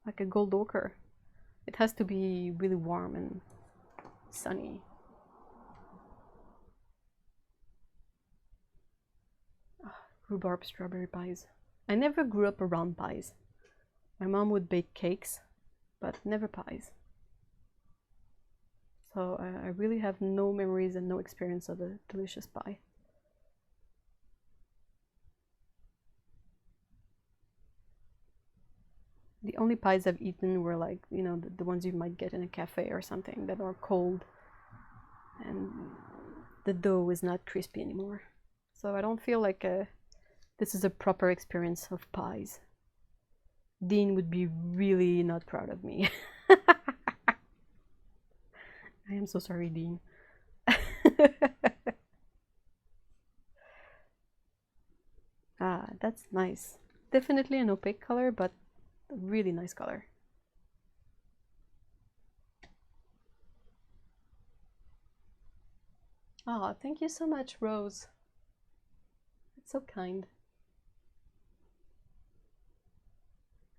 like a gold ochre. It has to be really warm and sunny. Oh, rhubarb strawberry pies. I never grew up around pies. My mom would bake cakes, but never pies. So I really have no memories and no experience of a delicious pie. The only pies I've eaten were like, you know, the ones you might get in a cafe or something that are cold and the dough is not crispy anymore. So I don't feel like this is a proper experience of pies. Dean would be really not proud of me. I am so sorry, Dean. Ah, that's nice. Definitely an opaque color, but a really nice color. Ah, thank you so much, Rose. That's so kind.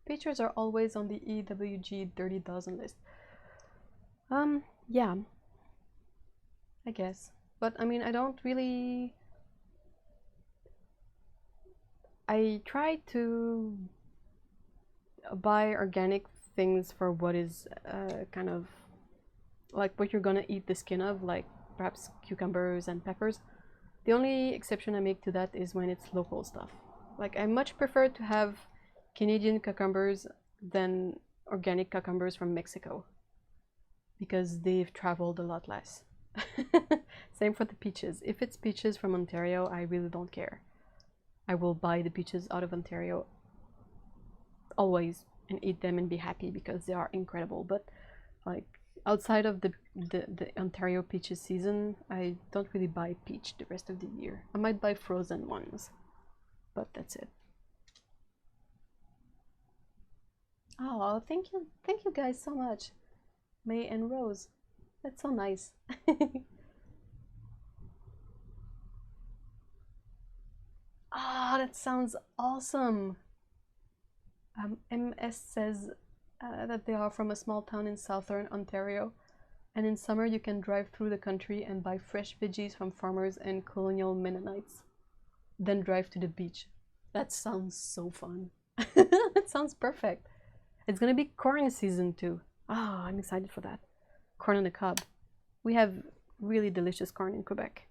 Pictures are always on the EWG 30,000 list. Yeah, I guess. But I mean, I don't really. I try to buy organic things for what is kind of like what you're gonna eat the skin of, like perhaps cucumbers and peppers. The only exception I make to that is when it's local stuff. Like I much prefer to have Canadian cucumbers than organic cucumbers from Mexico because they've traveled a lot less. Same for the peaches. If it's peaches from Ontario, I really don't care. I will buy the peaches out of Ontario always and eat them and be happy because they are incredible. But like outside of the Ontario peaches season, I don't really buy peach the rest of the year. I might buy frozen ones, but that's it. Oh, thank you guys so much, May and Rose. That's so nice. Ah, that sounds awesome. MS says that they are from a small town in southern Ontario, and in summer you can drive through the country and buy fresh veggies from farmers and colonial Mennonites. then drive to the beach. That sounds so fun. That sounds perfect. It's gonna be corn season too. Ah, I'm excited for that. Corn on the cob. We have really delicious corn in Quebec.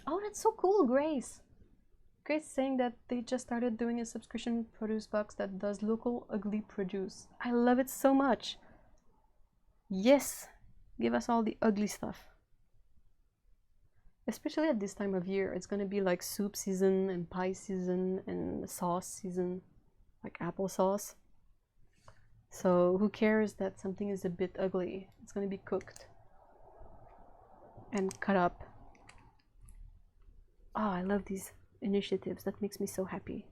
Oh, that's so cool, Grace. Grace saying that they just started doing a subscription produce box that does local ugly produce. I love it so much. Yes, give us all the ugly stuff. Especially at this time of year, it's gonna be like soup season and pie season and sauce season, like applesauce. So who cares that something is a bit ugly? It's gonna be cooked and cut up. Oh, I love these initiatives. That makes me so happy.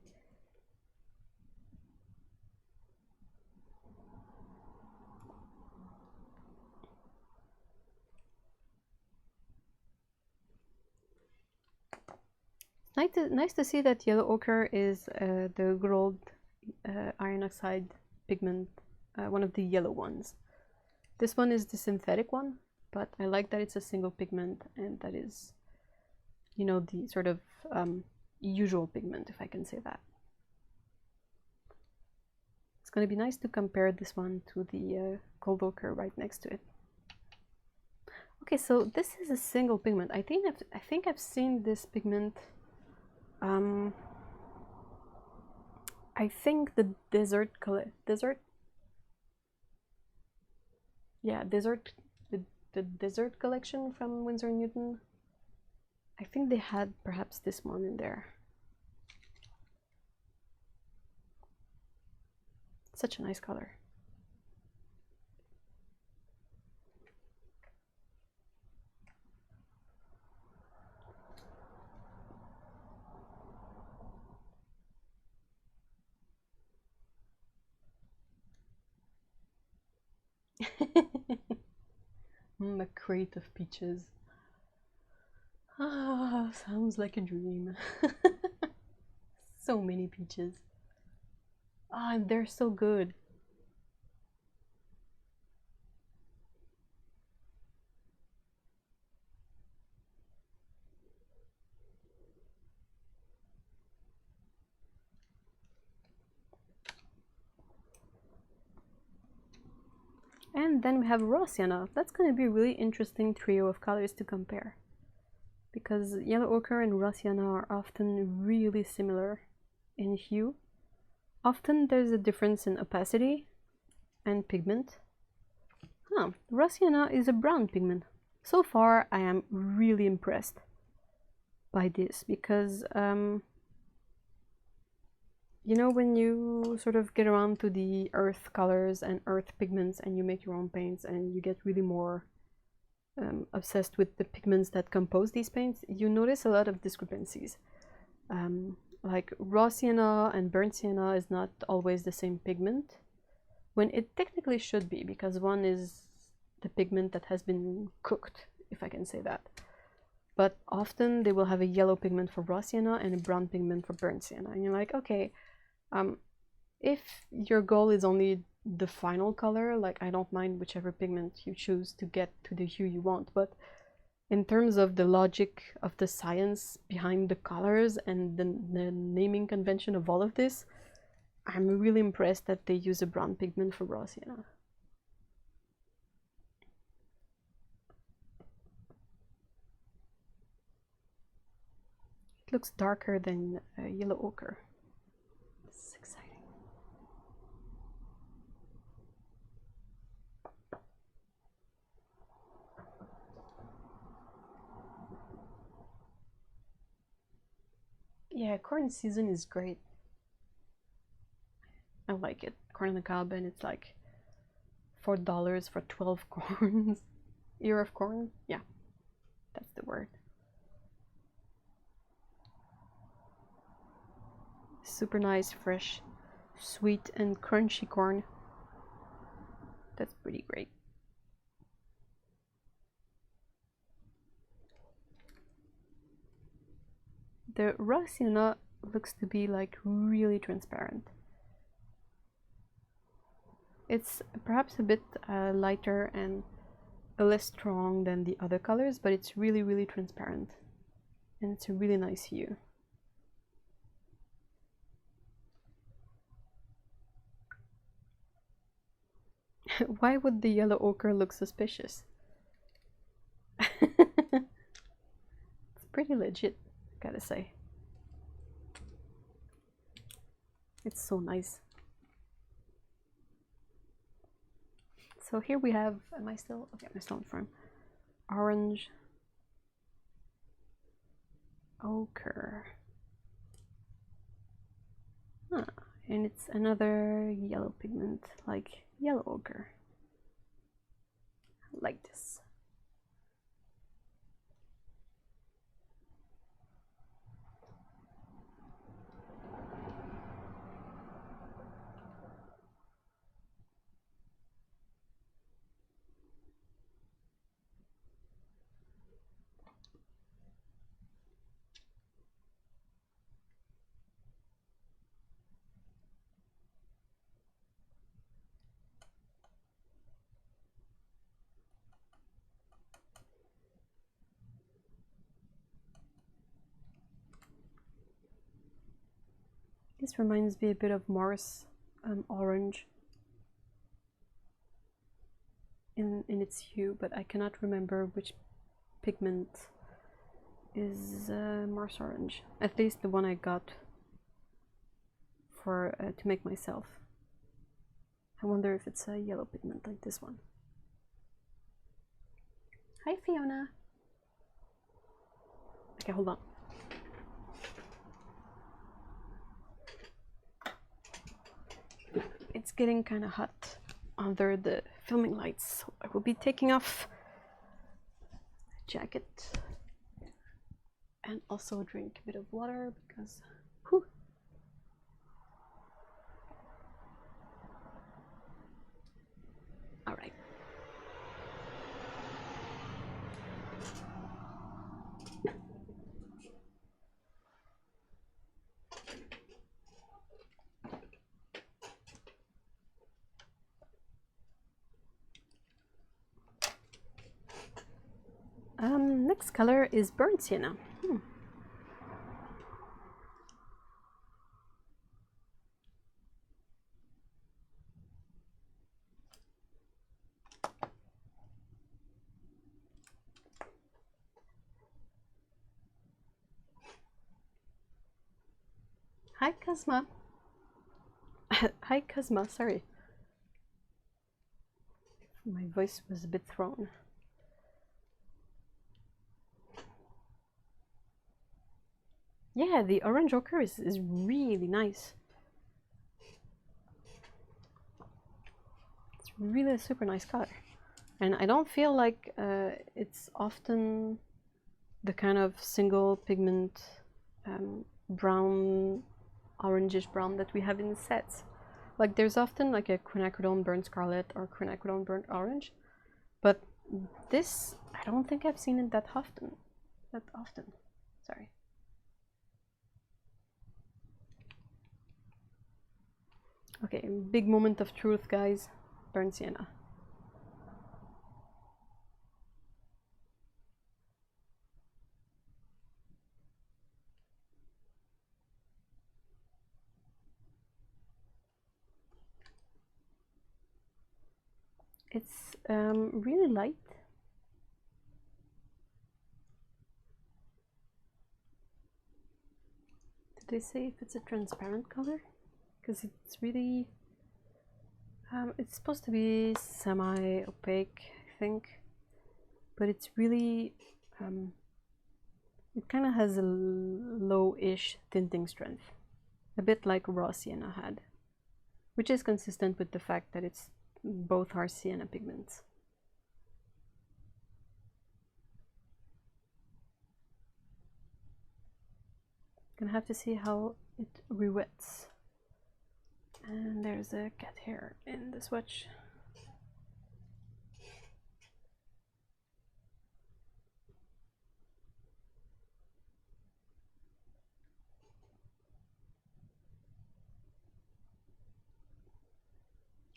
Nice to see that yellow ochre is the good old iron oxide pigment, one of the yellow ones. This one is the synthetic one, but I like that it's a single pigment and that is, you know, the sort of usual pigment, if I can say that. It's going to be nice to compare this one to the gold ochre right next to it. Okay, so this is a single pigment. I think I've seen this pigment. I think the desert, yeah, the desert collection from Winsor & Newton. I think they had perhaps this one in there. Such a nice color. A crate of peaches. Ah, sounds like a dream. So many peaches. Ah, and they're so good. And then we have raw sienna. That's going to be a really interesting trio of colors to compare, because yellow ochre and raw sienna are often really similar in hue. Often there's a difference in opacity and pigment. Raw sienna is a brown pigment. So far I am really impressed by this, because you know, when you sort of get around to the earth colors and earth pigments and you make your own paints and you get really more obsessed with the pigments that compose these paints, you notice a lot of discrepancies. Like raw sienna and burnt sienna is not always the same pigment, when it technically should be, because one is the pigment that has been cooked, if I can say that. But often they will have a yellow pigment for raw sienna and a brown pigment for burnt sienna, and you're like, okay, if your goal is only the final color, like, I don't mind whichever pigment you choose to get to the hue you want, but in terms of the logic of the science behind the colors and the naming convention of all of this, I'm really impressed that they use a brown pigment for raw sienna. It looks darker than yellow ochre. This is exciting. Yeah, corn season is great. I like it. Corn on the cob, and it's like $4 for 12 corns. Ear of corn? Yeah, that's the word. Super nice, fresh, sweet, and crunchy corn. That's pretty great. The raw sienna looks to be like really transparent. It's perhaps a bit lighter and less strong than the other colors, but it's really, really transparent. And it's a really nice hue. Why would the yellow ochre look suspicious? It's pretty legit, gotta say. It's so nice. So here we have, am I still? Okay, I'm still in frame. Orange ochre. Huh. And it's another yellow pigment, like yellow ochre. Like this. This reminds me a bit of Mars orange in its hue, but I cannot remember which pigment is Mars orange. At least the one I got for to make myself. I wonder if it's a yellow pigment like this one. Hi Fiona. Okay, hold on. It's getting kind of hot under the filming lights, so I will be taking off the jacket and also drink a bit of water because whew. All right. Next color is burnt sienna. Hi Cosma. Hi Cosma, sorry. My voice was a bit thrown. Yeah, the orange ochre is really nice. It's really a super nice color. And I don't feel like it's often the kind of single pigment brown, orangish brown that we have in the sets. Like there's often like a quinacridone burnt scarlet or quinacridone burnt orange, but this, I don't think I've seen it that often. Sorry. Okay, big moment of truth, guys. Burnt sienna. It's really light. Did they say if it's a transparent color? Because it's really, it's supposed to be semi-opaque, I think, but it's really, it kind of has a low-ish tinting strength, a bit like raw sienna had, which is consistent with the fact that it's both are sienna pigments. Gonna have to see how it re-wets. And there's a cat hair in the swatch.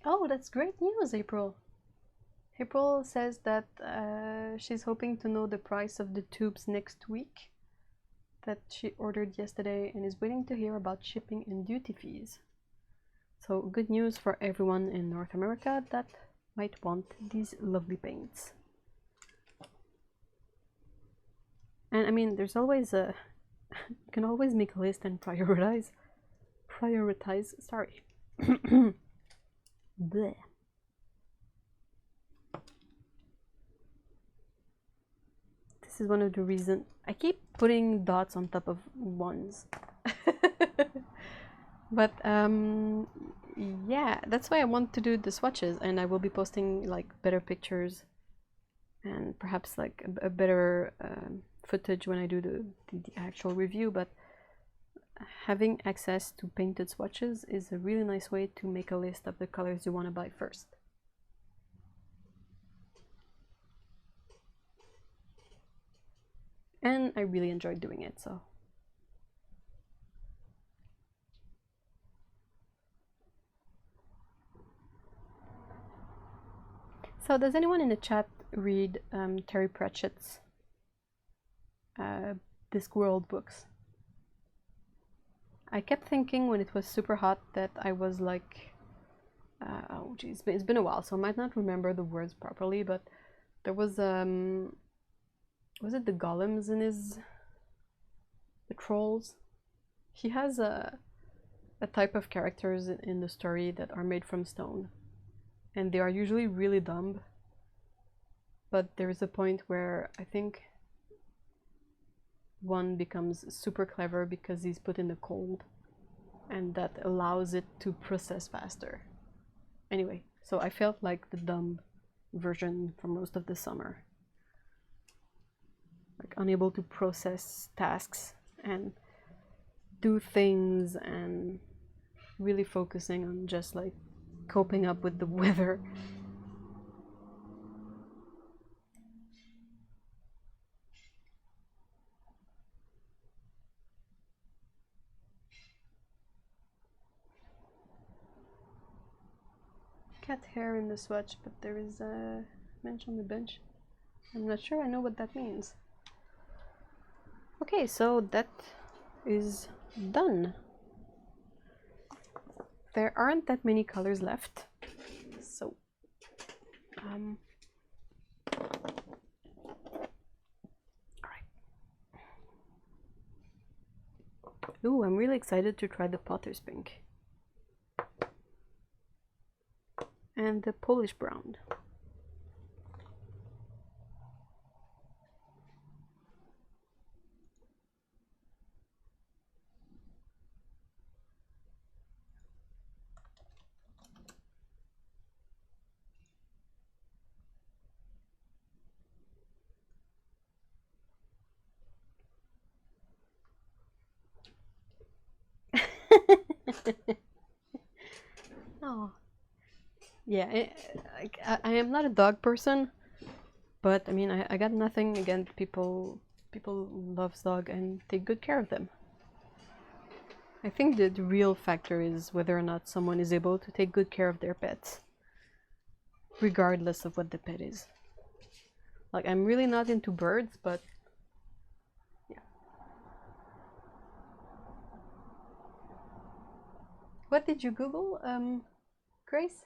Oh, that's great news, April. April says that she's hoping to know the price of the tubes next week that she ordered yesterday and is waiting to hear about shipping and duty fees. So good news for everyone in North America that might want these lovely paints. And I mean, there's always a you can always make a list and prioritize, sorry. Bleh. This is one of the reasons I keep putting dots on top of ones. But yeah, that's why I want to do the swatches, and I will be posting like better pictures and perhaps like a better footage when I do the actual review. But having access to painted swatches is a really nice way to make a list of the colors you want to buy first. And I really enjoyed doing it, so. So does anyone in the chat read Terry Pratchett's Discworld books? I kept thinking when it was super hot that I was like, oh geez, it's been a while, so I might not remember the words properly, but there was it the golems in the trolls? He has a type of characters in the story that are made from stone, and they are usually really dumb, but there's a point where I think one becomes super clever because he's put in the cold, and that allows it to process faster. Anyway, so I felt like the dumb version for most of the summer, like unable to process tasks and do things and really focusing on just like coping up with the weather. Cat hair in the swatch, but there is a bench on the bench. I'm not sure I know what that means. Okay, so that is done. There aren't that many colors left, so alright. Ooh, I'm really excited to try the Potter's Pink and the Polish Brown. Oh, yeah, I am not a dog person, but I mean, I got nothing against people loves dog and take good care of them. I think the real factor is whether or not someone is able to take good care of their pets, regardless of what the pet is. Like, I'm really not into birds, but yeah. What did you Google, Grace?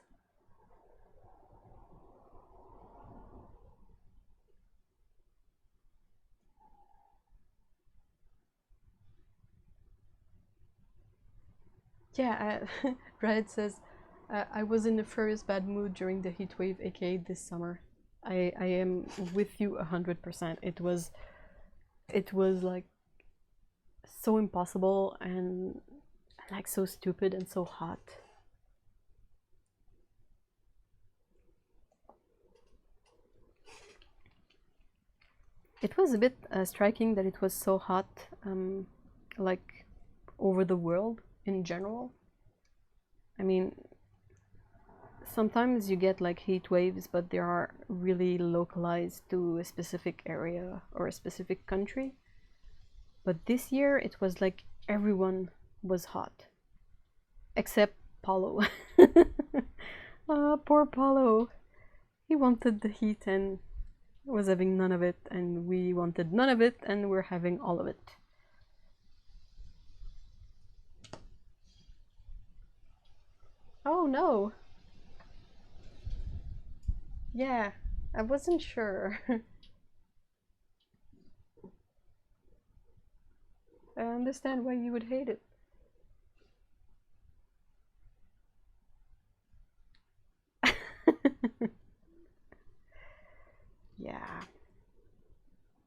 Yeah, Reddit says, I was in the first bad mood during the heat wave, aka this summer. I am with you 100%. It was like so impossible and like so stupid and so hot. It was a bit striking that it was so hot, like over the world in general. I mean, sometimes you get like heat waves, but they are really localized to a specific area or a specific country. But this year it was like everyone was hot, except Paulo. Poor Paulo. He wanted the heat and was having none of it, and we wanted none of it and we're having all of it. Oh no! Yeah, I wasn't sure. I understand why you would hate it. Yeah.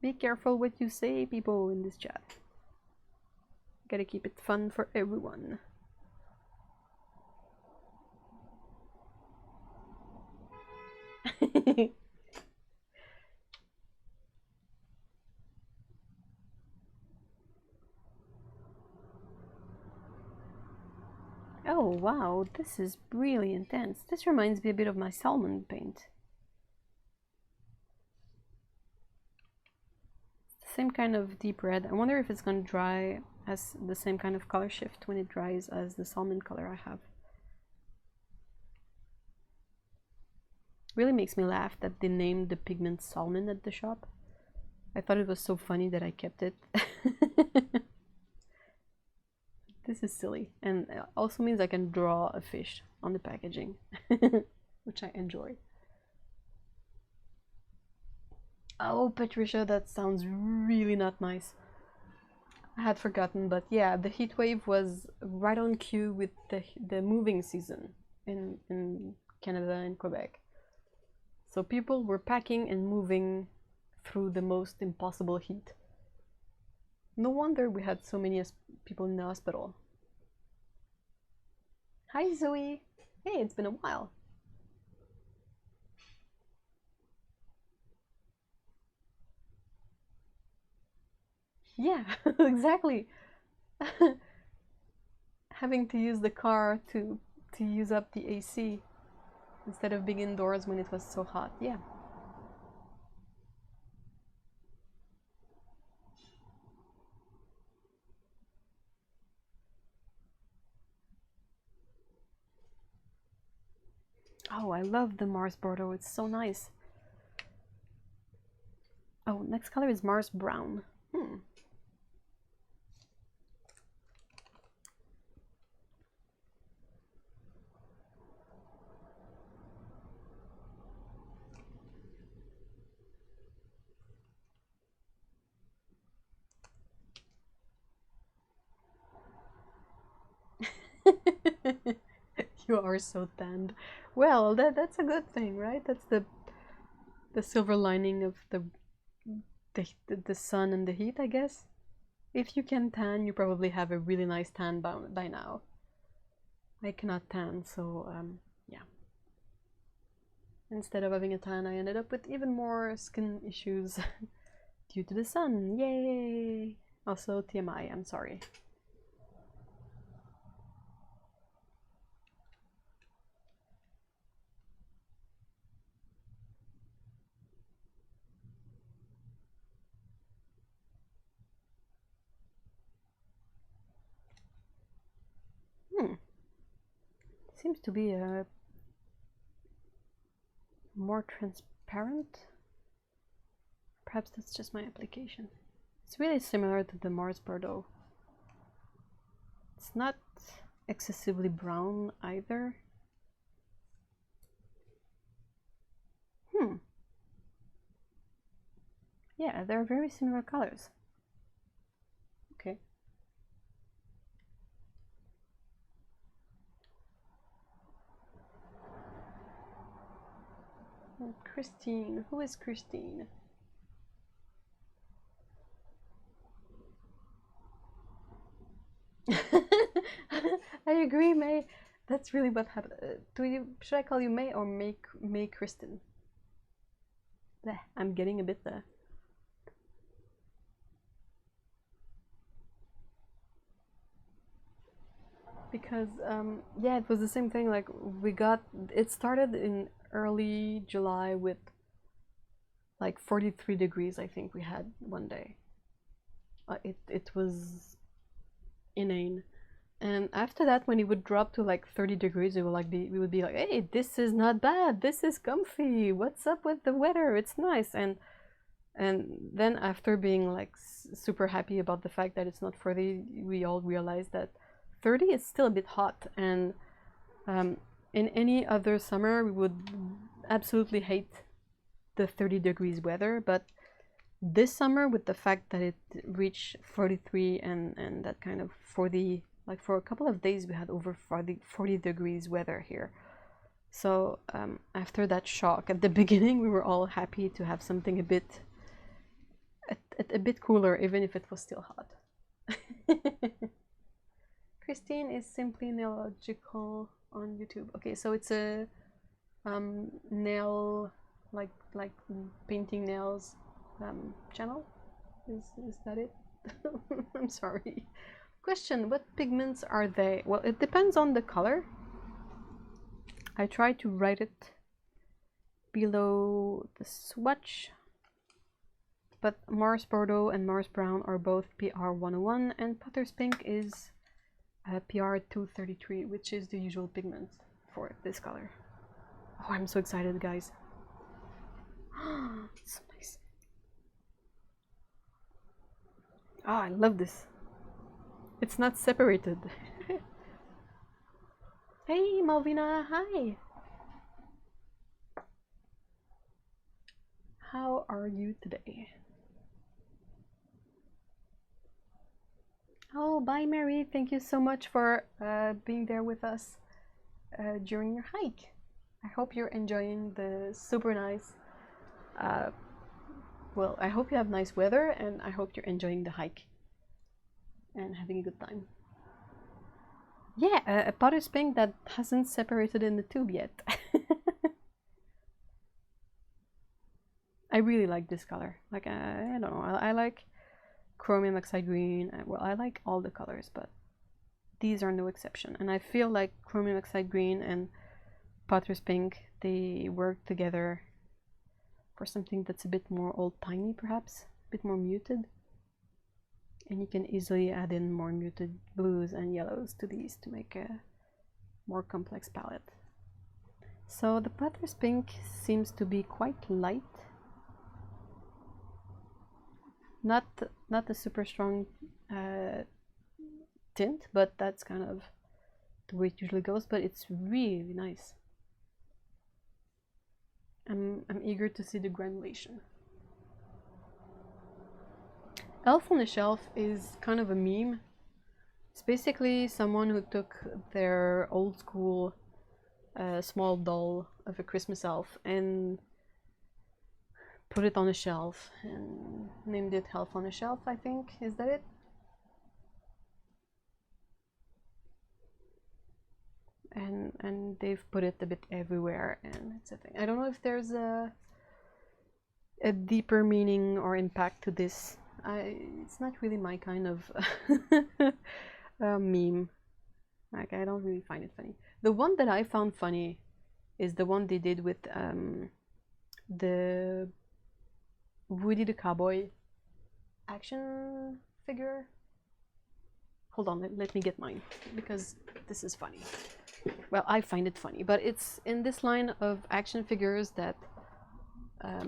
Be careful what you say, people in this chat. Gotta keep it fun for everyone. Oh wow, this is really intense. This reminds me a bit of my salmon paint. Same kind of deep red. I wonder if it's gonna dry as the same kind of color shift when it dries as the salmon color I have. Really makes me laugh that they named the pigment salmon at the shop. I thought it was so funny that I kept it. This is silly, and it also means I can draw a fish on the packaging, which I enjoy. Oh, Patricia, that sounds really not nice. I had forgotten, but yeah, the heat wave was right on cue with the moving season in Canada and Quebec. So people were packing and moving through the most impossible heat. No wonder we had so many people in the hospital. Hi Zoe! Hey, it's been a while. Yeah, exactly. Having to use the car to use up the AC instead of being indoors when it was so hot. Yeah. Oh, I love the Mars Bordeaux. It's so nice. Oh, next color is Mars Brown. You are so tanned. Well, that's a good thing, right? That's the silver lining of the sun and the heat, I guess. If you can tan, you probably have a really nice tan by now. I cannot tan, so yeah. Instead of having a tan, I ended up with even more skin issues due to the sun. Yay! Also, TMI, I'm sorry. Seems to be a more transparent. Perhaps that's just my application. It's really similar to the Mars Bordeaux. It's not excessively brown either. Yeah, they're very similar colors. Okay. Christine. Who is Christine? I agree, May. That's really what happened. Should I call you May or May Kristen? Bleh, I'm getting a bit there. Because yeah, it was the same thing. Like it started in early July with like 43 degrees. I think we had one day. It was inane. And after that, when it would drop to like 30 degrees, we would be like, hey, this is not bad. This is comfy. What's up with the weather? It's nice. And then after being like super happy about the fact that it's not 40, we all realized that 30 is still a bit hot. And in any other summer, we would absolutely hate the 30 degrees weather. But this summer, with the fact that it reached 43 and that kind of 40, like for a couple of days, we had over 40 degrees weather here. So after that shock at the beginning, we were all happy to have something a bit cooler, even if it was still hot. Christine is simply Nailogical on YouTube. Okay, so it's a nail, like painting nails channel. Is that it? I'm sorry. Question: what pigments are they? Well, it depends on the color. I tried to write it below the swatch, but Mars Bordeaux and Mars Brown are both PR 101, and Potter's Pink is PR 233, which is the usual pigment for this color. Oh, I'm so excited, guys. It's so nice. Oh, I love this. It's not separated. Hey, Malvina, hi. How are you today? Oh, bye, Mary. Thank you so much for being there with us during your hike. I hope you're enjoying the super nice. Well, I hope you have nice weather, and I hope you're enjoying the hike and having a good time. Yeah, a Potter's Pink that hasn't separated in the tube yet. I really like this color. Like, I don't know, I like chromium oxide green. Well, I like all the colors, but these are no exception. And I feel like chromium oxide green and Potter's Pink, they work together for something that's a bit more old-timey, perhaps, a bit more muted. And you can easily add in more muted blues and yellows to these to make a more complex palette. So the Potter's Pink seems to be quite light. Not a super strong tint, but that's kind of the way it usually goes, but it's really nice. I'm eager to see the granulation. Elf on the Shelf is kind of a meme. It's basically someone who took their old school small doll of a Christmas elf and put it on a shelf and named it Elf on a Shelf, I think. Is that it? And they've put it a bit everywhere, and it's a thing. I don't know if there's a deeper meaning or impact to this. It's not really my kind of meme. Like, I don't really find it funny. The one that I found funny is the one they did with the Woody the Cowboy action figure. Hold on, let me get mine, because this is funny. Well, I find it funny, but it's in this line of action figures that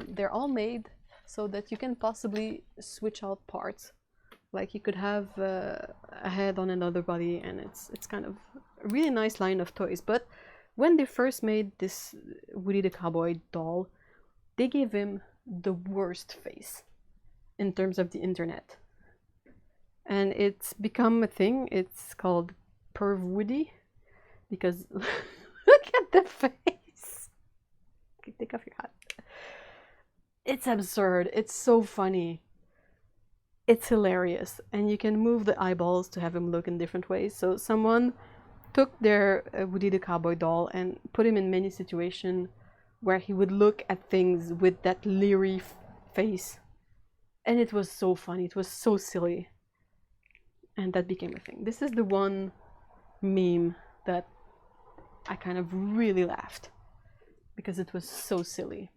they're all made so that you can possibly switch out parts. Like, you could have a head on another body, and it's kind of a really nice line of toys. But when they first made this Woody the Cowboy doll, they gave him the worst face in terms of the internet. And it's become a thing. It's called Perv Woody, because look at the face. Okay, take off your hat. It's absurd. It's so funny. It's hilarious, and you can move the eyeballs to have him look in different ways. So someone took their Woody the Cowboy doll and put him in many situations where he would look at things with that leery face, and it was so funny. It was so silly, and that became a thing. This is the one meme that I kind of really laughed because it was so silly.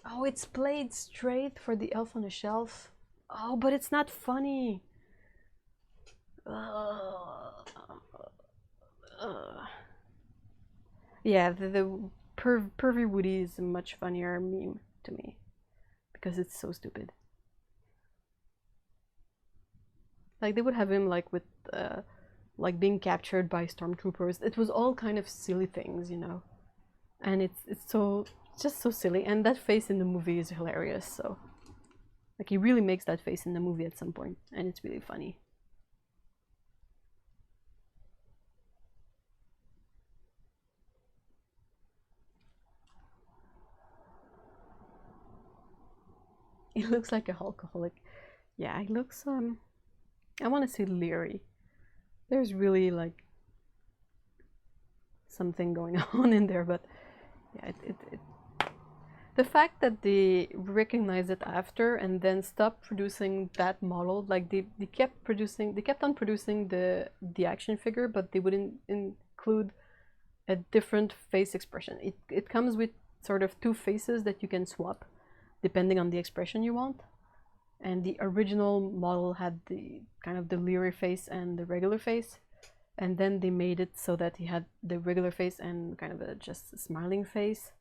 Oh, it's played straight for the Elf on the Shelf. Oh, but it's not funny. Ugh. Ugh. Yeah, the pervy Woody is a much funnier meme to me because it's so stupid. Like they would have him like with like being captured by stormtroopers. It was all kind of silly things, you know. And it's just so silly. And that face in the movie is hilarious. So like he really makes that face in the movie at some point, and it's really funny. He looks like a alcoholic. Yeah, he looks I want to say leery. There's really like something going on in there, but yeah, the fact that they recognized it after and then stopped producing that model, like they kept on producing the action figure, but they wouldn't include a different face expression. It comes with sort of two faces that you can swap depending on the expression you want. And the original model had the kind of the leery face and the regular face, and then they made it so that he had the regular face and kind of just a smiling face.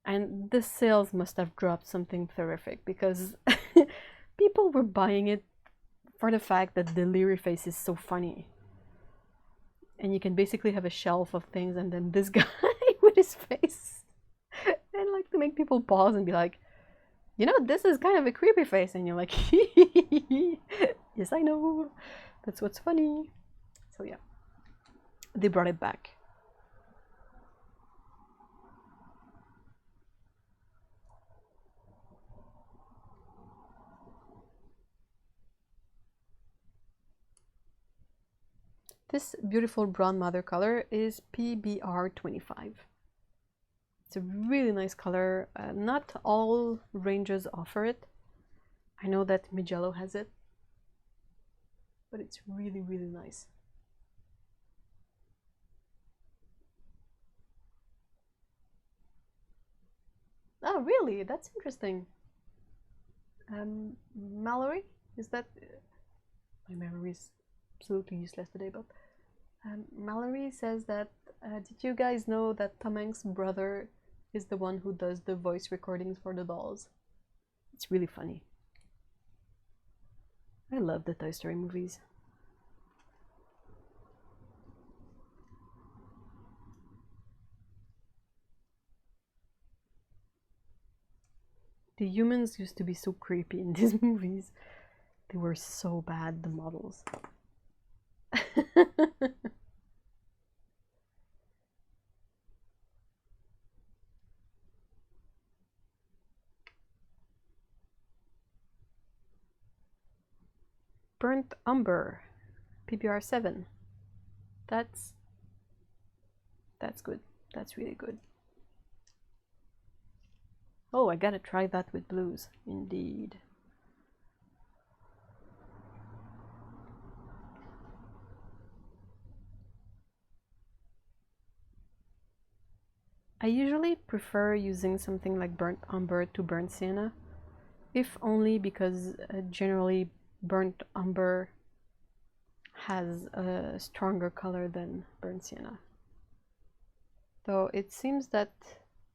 And the sales must have dropped something terrific because people were buying it for the fact that the leery face is so funny. And you can basically have a shelf of things and then this guy with his face. And like to make people pause and be like, you know, this is kind of a creepy face. And you're like, yes, I know. That's what's funny. So yeah, they brought it back. This beautiful brown mother color is PBR25. It's a really nice color. Not all ranges offer it. I know that Mijello has it, but it's really, really nice. Oh, really? That's interesting. Mallory? Is that... My memory is absolutely useless today, but Mallory says that did you guys know that Tom Hanks' brother is the one who does the voice recordings for the dolls? It's really funny. I love the Toy Story movies. The humans used to be so creepy in these movies. They were so bad, the models. Burnt Umber, PBR7. That's good. That's really good. Oh, I gotta try that with blues, indeed. I usually prefer using something like burnt umber to burnt sienna, if only because generally burnt umber has a stronger color than burnt sienna. Though it seems that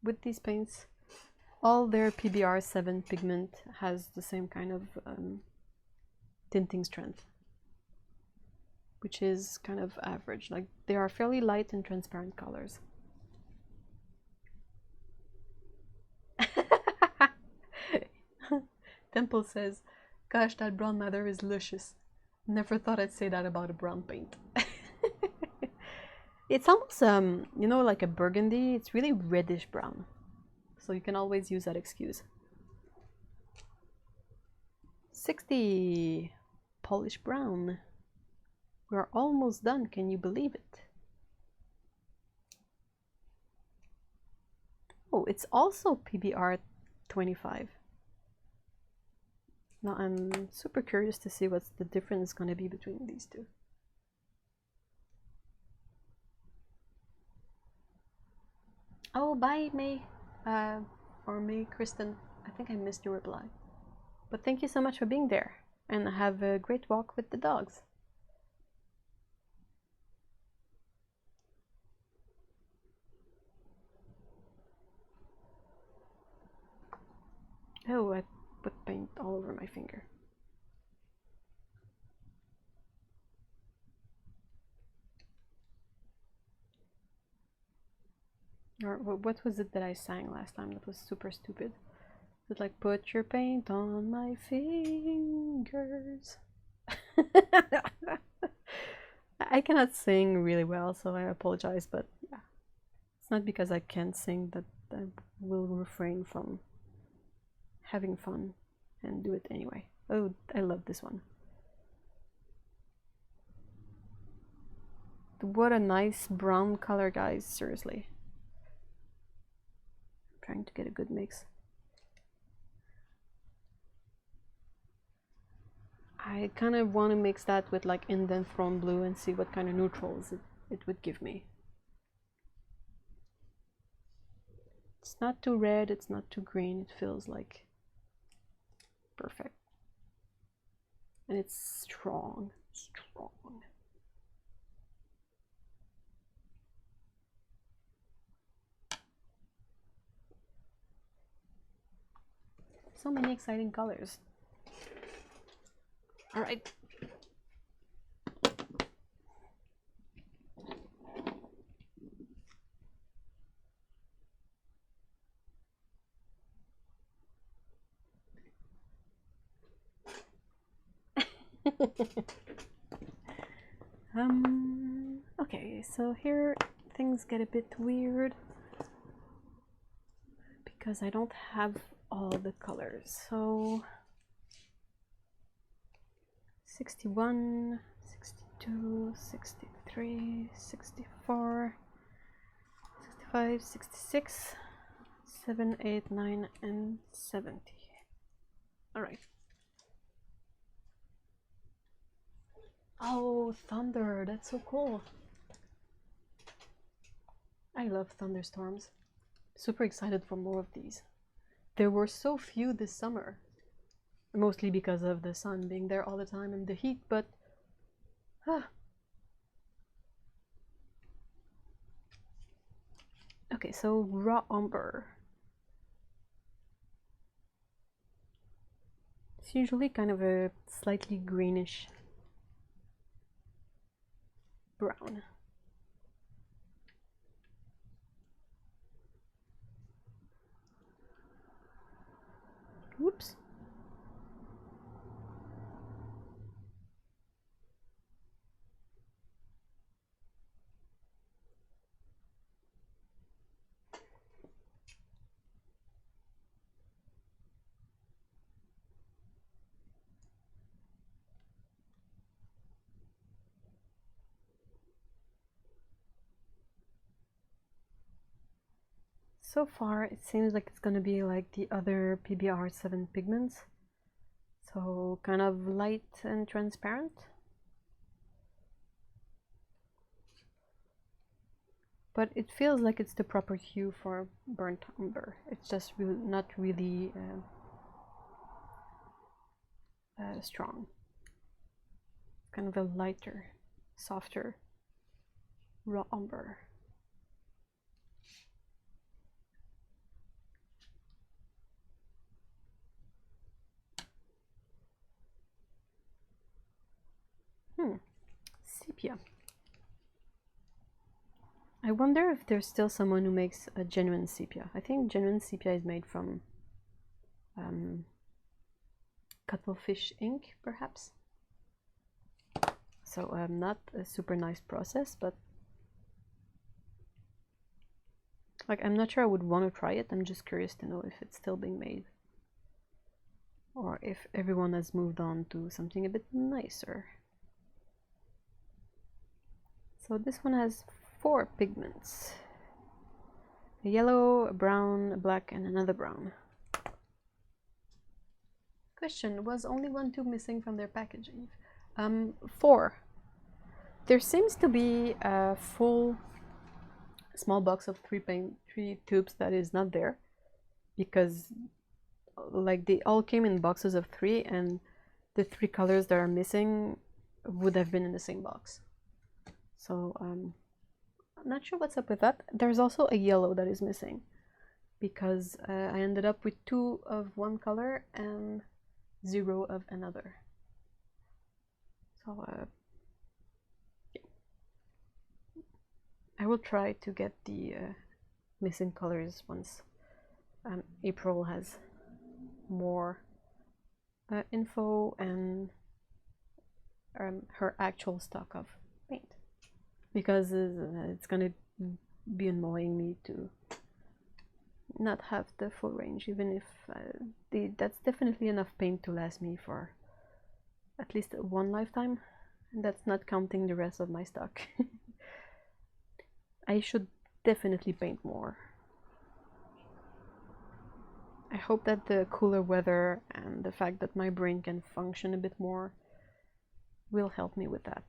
with these paints, all their PBR7 pigment has the same kind of tinting strength, which is kind of average. Like they are fairly light and transparent colors. Temple says, gosh, that brown mother is luscious. Never thought I'd say that about a brown paint. It's almost, you know, like a burgundy. It's really reddish brown. So you can always use that excuse. 60 Polish brown. We're almost done. Can you believe it? Oh, it's also PBR 25. Now I'm super curious to see what's the difference going to be between these two. Oh, bye, May. Or May, Kristen. I think I missed your reply. But thank you so much for being there, and have a great walk with the dogs. Oh, I put paint all over my finger. Or what was it that I sang last time that was super stupid? It's like, put your paint on my fingers. I cannot sing really well, so I apologize, but yeah. It's not because I can't sing that I will refrain from having fun and do it anyway. Oh, I love this one. What a nice brown color, guys, seriously. I'm trying to get a good mix. I kind of want to mix that with like Indenthrone blue and see what kind of neutrals it would give me. It's not too red, it's not too green, it feels like perfect. And it's strong, strong. So many exciting colors. All right. Okay, so here things get a bit weird because I don't have all the colors. So 61, 62, 63, 64, 65, 66, 7, 8, 9, and 70. All right. Oh, thunder, that's so cool. I love thunderstorms. Super excited for more of these. There were so few this summer, mostly because of the sun being there all the time and the heat, but okay, so raw umber. It's usually kind of a slightly greenish brown. Whoops. So far, it seems like it's gonna be like the other PBR7 pigments. So kind of light and transparent. But it feels like it's the proper hue for burnt umber. It's just not really strong. Kind of a lighter, softer raw umber. Sepia. I wonder if there's still someone who makes a genuine sepia. I think genuine sepia is made from cuttlefish ink, perhaps. So not a super nice process, but like I'm not sure I would want to try it. I'm just curious to know if it's still being made, or if everyone has moved on to something a bit nicer. So this one has 4 pigments: a yellow, a brown, a black, and another brown. Question: was only 1 tube missing from their packaging? 4. There seems to be a full small box of 3 tubes that is not there, because like they all came in boxes of 3, and the 3 colors that are missing would have been in the same box. So I'm not sure what's up with that. There's also a yellow that is missing because I ended up with 2 of one color and 0 of another. So yeah. I will try to get the missing colors once April has more info and her actual stock of paint, because it's gonna be annoying me to not have the full range, even if that's definitely enough paint to last me for at least one lifetime, and that's not counting the rest of my stock. I should definitely paint more. I hope that the cooler weather and the fact that my brain can function a bit more will help me with that.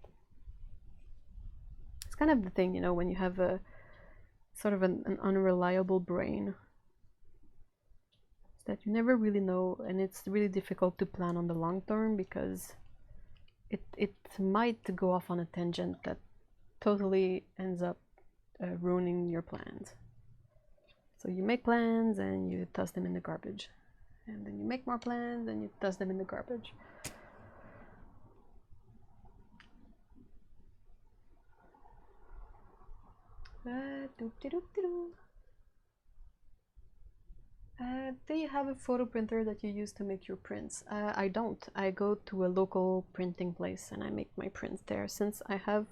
It's kind of the thing, you know, when you have a sort of an unreliable brain, that you never really know, and it's really difficult to plan on the long term because it might go off on a tangent that totally ends up ruining your plans. So you make plans and you toss them in the garbage, and then you make more plans and you toss them in the garbage. Do you have a photo printer that you use to make your prints? I don't. I go to a local printing place and I make my prints there, since I have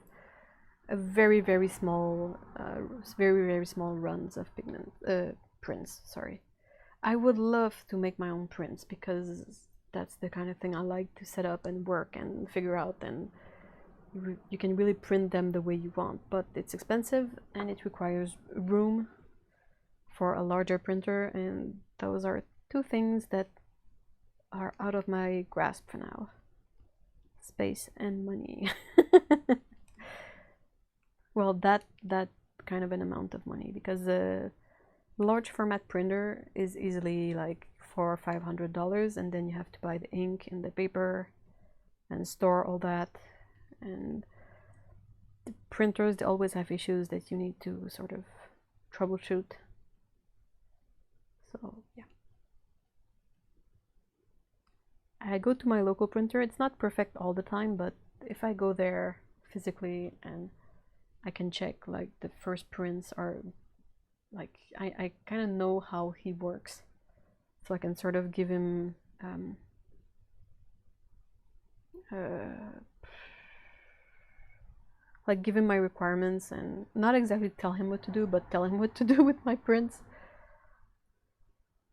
a very small, very small runs of pigment prints. Sorry, I would love to make my own prints because that's the kind of thing I like to set up and work and figure out, and you can really print them the way you want. But it's expensive and it requires room for a larger printer, and those are 2 things that are out of my grasp for now: space and money. Well, that kind of an amount of money, because a large format printer is easily like $400 or $500, and then you have to buy the ink and the paper and store all that, and the printers, they always have issues that you need to sort of troubleshoot. So yeah, I go to my local printer. It's not perfect all the time, but if I go there physically and I can check, like, the first prints are like, I kind of know how he works, so I can sort of give him like give him my requirements, and not exactly tell him what to do, but tell him what to do with my prints.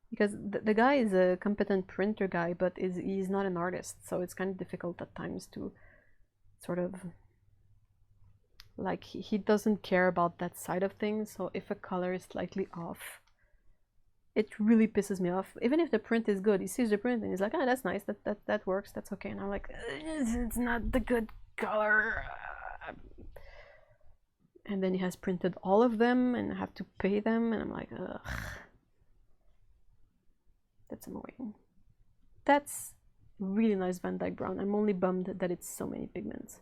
Because the guy is a competent printer guy, but he's not an artist, so it's kind of difficult at times to sort of, like, he doesn't care about that side of things. So if a color is slightly off, it really pisses me off. Even if the print is good, he sees the print and he's like, "Ah, that's nice, that works, that's okay," and I'm like, "It's not the good color." And then he has printed all of them and I have to pay them, and I'm like, ugh. That's annoying. That's really nice Van Dyke brown. I'm only bummed that it's so many pigments.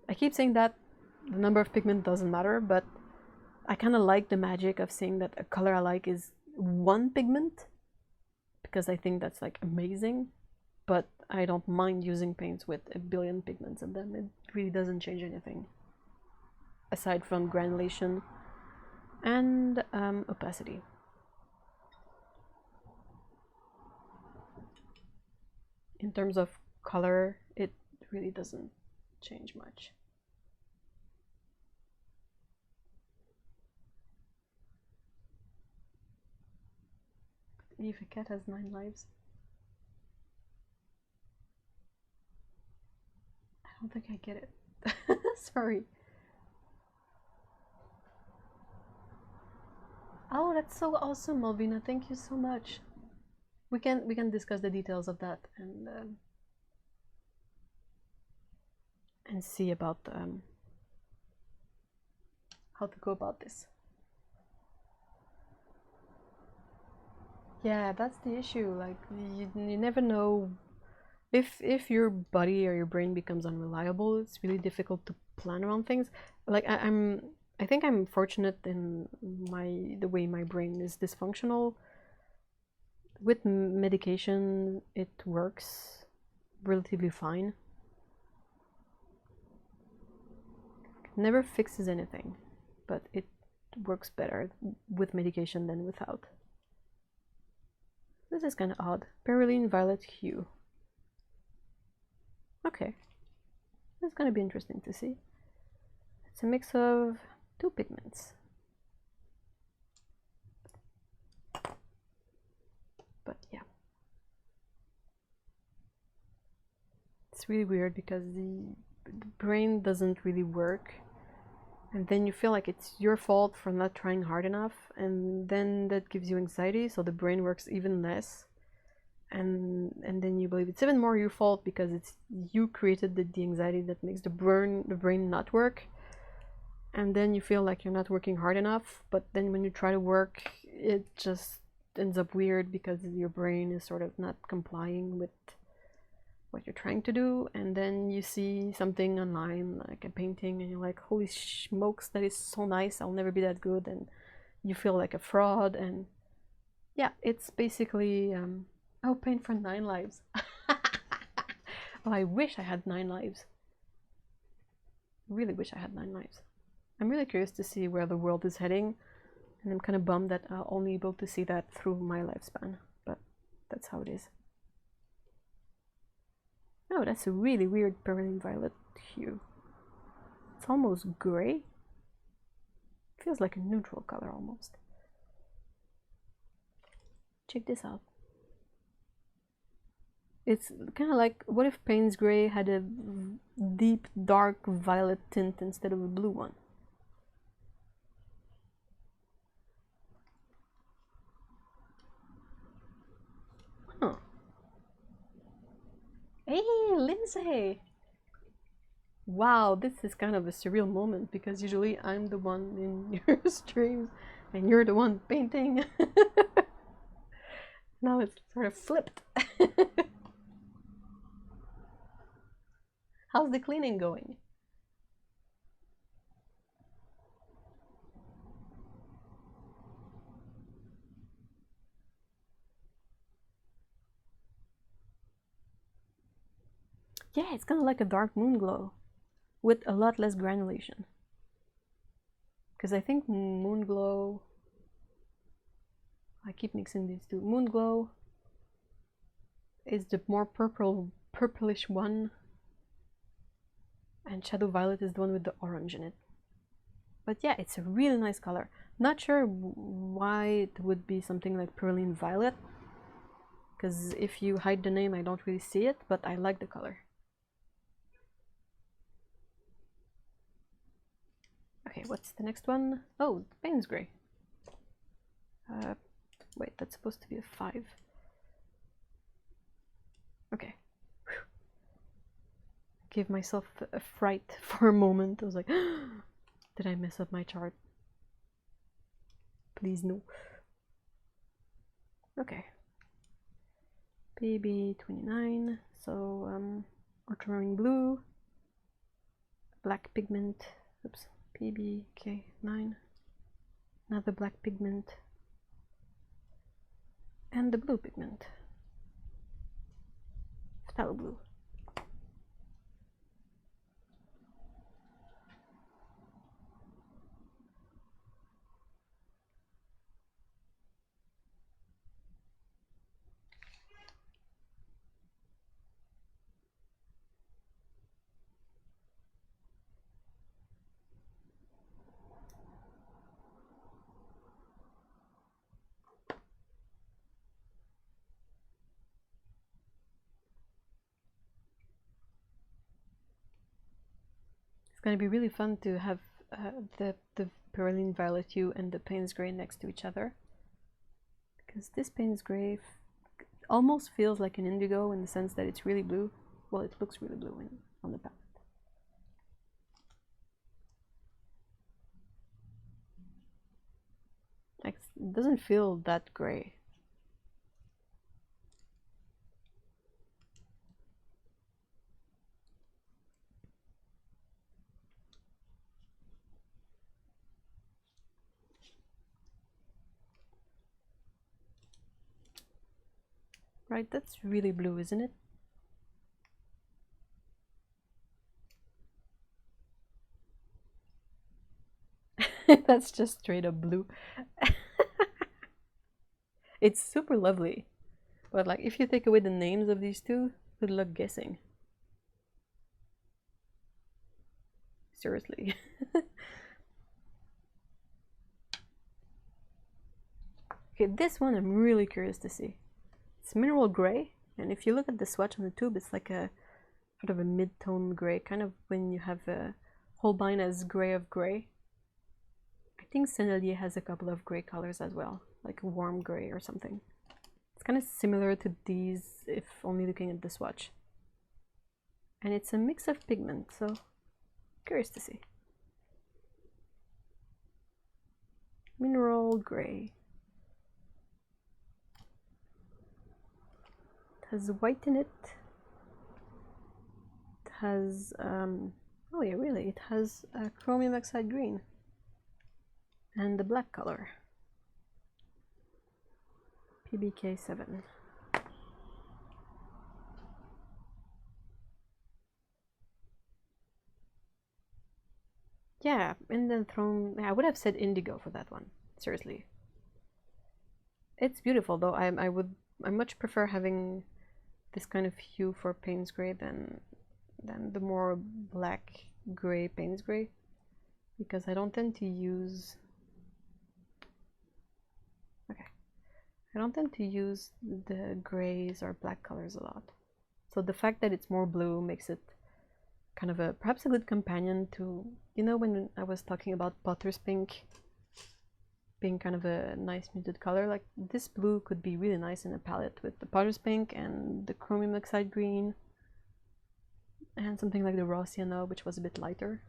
I keep saying that the number of pigment doesn't matter, but I kind of like the magic of saying that a color I like is 1 pigment, because I think that's like amazing. But I don't mind using paints with a billion pigments in them. It really doesn't change anything aside from granulation and opacity. In terms of color, it really doesn't change much. If a cat has 9 lives. I don't think I get it. Sorry. Oh, that's so awesome, Malvina. Thank you so much. We can discuss the details of that and see about how to go about this. Yeah, that's the issue. Like you never know if your body or your brain becomes unreliable. It's really difficult to plan around things. Like I think I'm fortunate in the way my brain is dysfunctional. With medication, it works relatively fine. It never fixes anything, but it works better with medication than without. This is kind of odd. Perylene violet hue. Okay, this is going to be interesting to see. It's a mix of two pigments. But yeah. It's really weird because the brain doesn't really work. And then you feel like it's your fault for not trying hard enough. And then that gives you anxiety, so the brain works even less. And then you believe it's even more your fault because it's you created the anxiety that makes the brain not work. And then you feel like you're not working hard enough, but then when you try to work, it just ends up weird because your brain is sort of not complying with what you're trying to do. And then you see something online, like a painting, and you're like, holy smokes, that is so nice, I'll never be that good. And you feel like a fraud. And yeah, it's basically I'll paint for 9 lives. Oh, I wish I had 9 lives. Really wish I had 9 lives. I'm really curious to see where the world is heading, and I'm kind of bummed that I'll only be able to see that through my lifespan, but that's how it is. Oh, that's a really weird perylene violet hue. It's almost gray. Feels like a neutral color almost. Check this out. It's kind of like, what if Payne's Gray had a deep, dark violet tint instead of a blue one? Huh. Hey, Lindsay! Wow, this is kind of a surreal moment because usually I'm the one in your streams and you're the one painting. Now it's sort of flipped. How's the cleaning going? Yeah, it's kind of like a dark moon glow with a lot less granulation. Because I think moon glow, I keep mixing these two. Moon glow is the more purplish one, and shadow violet is the one with the orange in it. But yeah, it's a really nice color. Not sure why it would be something like perylene violet, because if you hide the name I don't really see it, but I like the color. Okay, what's the next one? Oh, Payne's Gray. Wait, that's supposed to be a 5. Okay. Whew. Gave myself a fright for a moment. I was like, did I mess up my chart? Please no. Okay. BB 29. So ultramarine blue, black pigment. Oops. PBK 9. Another black pigment, and the blue pigment. Phthalo blue. It's going to be really fun to have the perylene violet hue and the Payne's Gray next to each other, because this Payne's Gray almost feels like an indigo in the sense that it's really blue. Well, it looks really blue on the palette. Like, it doesn't feel that gray. Right, that's really blue, isn't it? That's just straight up blue. It's super lovely. But like, if you take away the names of these two, good luck guessing. Seriously. Okay, this one I'm really curious to see. It's mineral gray, and if you look at the swatch on the tube, it's like a sort of a mid-tone gray, kind of when you have a Holbein as gray of gray. I think Sennelier has a couple of gray colors as well, like a warm gray or something. It's kind of similar to these, if only looking at the swatch. And it's a mix of pigment, so curious to see. Mineral gray. It has white in it. It has, oh yeah, really, it has chromium oxide green. And the black color. PBK7. Yeah, and then I would have said indigo for that one. Seriously. It's beautiful though. I much prefer having this kind of hue for Payne's Gray than the more black gray Payne's Gray, because I don't tend to use the grays or black colors a lot. So the fact that it's more blue makes it kind of perhaps a good companion to, you know, when I was talking about Potter's Pink being kind of a nice muted color, like this blue could be really nice in a palette with the Potter's Pink and the chromium oxide green and something like the raw sienna, which was a bit lighter.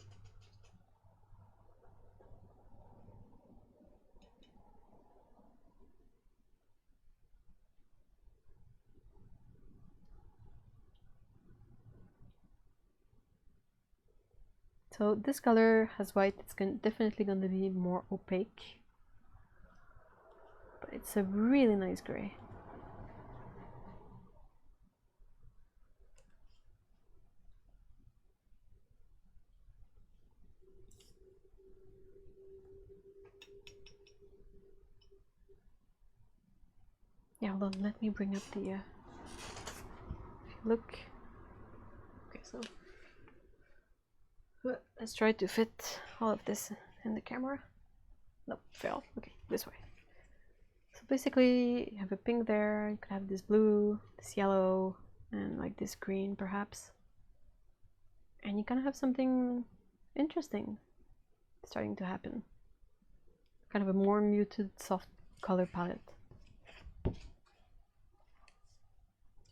So this color has white. It's definitely going to be more opaque, but it's a really nice gray. Yeah, hold on, let me bring up the look. Okay, so let's try to fit all of this in the camera. No, fail. Okay, this way. So basically, you have a pink there, you could have this blue, this yellow, and like this green perhaps. And you kind of have something interesting starting to happen. Kind of a more muted, soft color palette.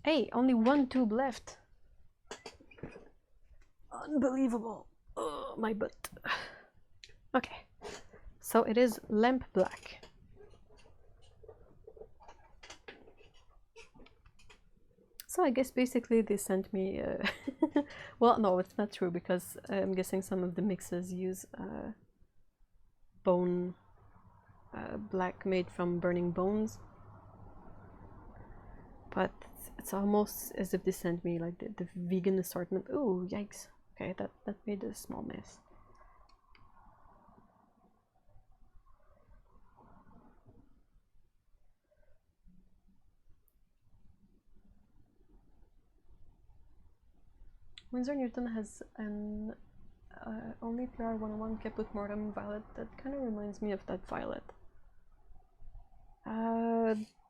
Hey, only one tube left. Unbelievable. Oh, my butt. Okay, so it is lamp black. So I guess basically they sent me, well, no, it's not true, because I'm guessing some of the mixes use bone black made from burning bones. But it's almost as if they sent me like the vegan assortment. Oh, yikes. Okay, that made a small mess. Winsor Newton has an only PR101 Caput Mortem violet that kind of reminds me of that violet.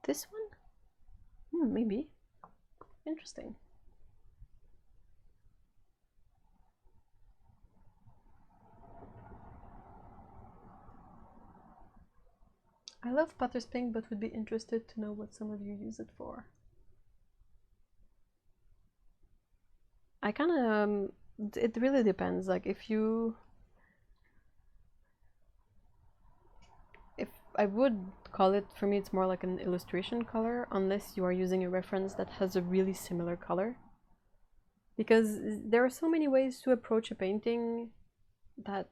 This one? Maybe. Interesting. I love Potter's Pink, but would be interested to know what some of you use it for. I kind of, it really depends. Like if I would call it, for me it's more like an illustration color, unless you are using a reference that has a really similar color. Because there are so many ways to approach a painting that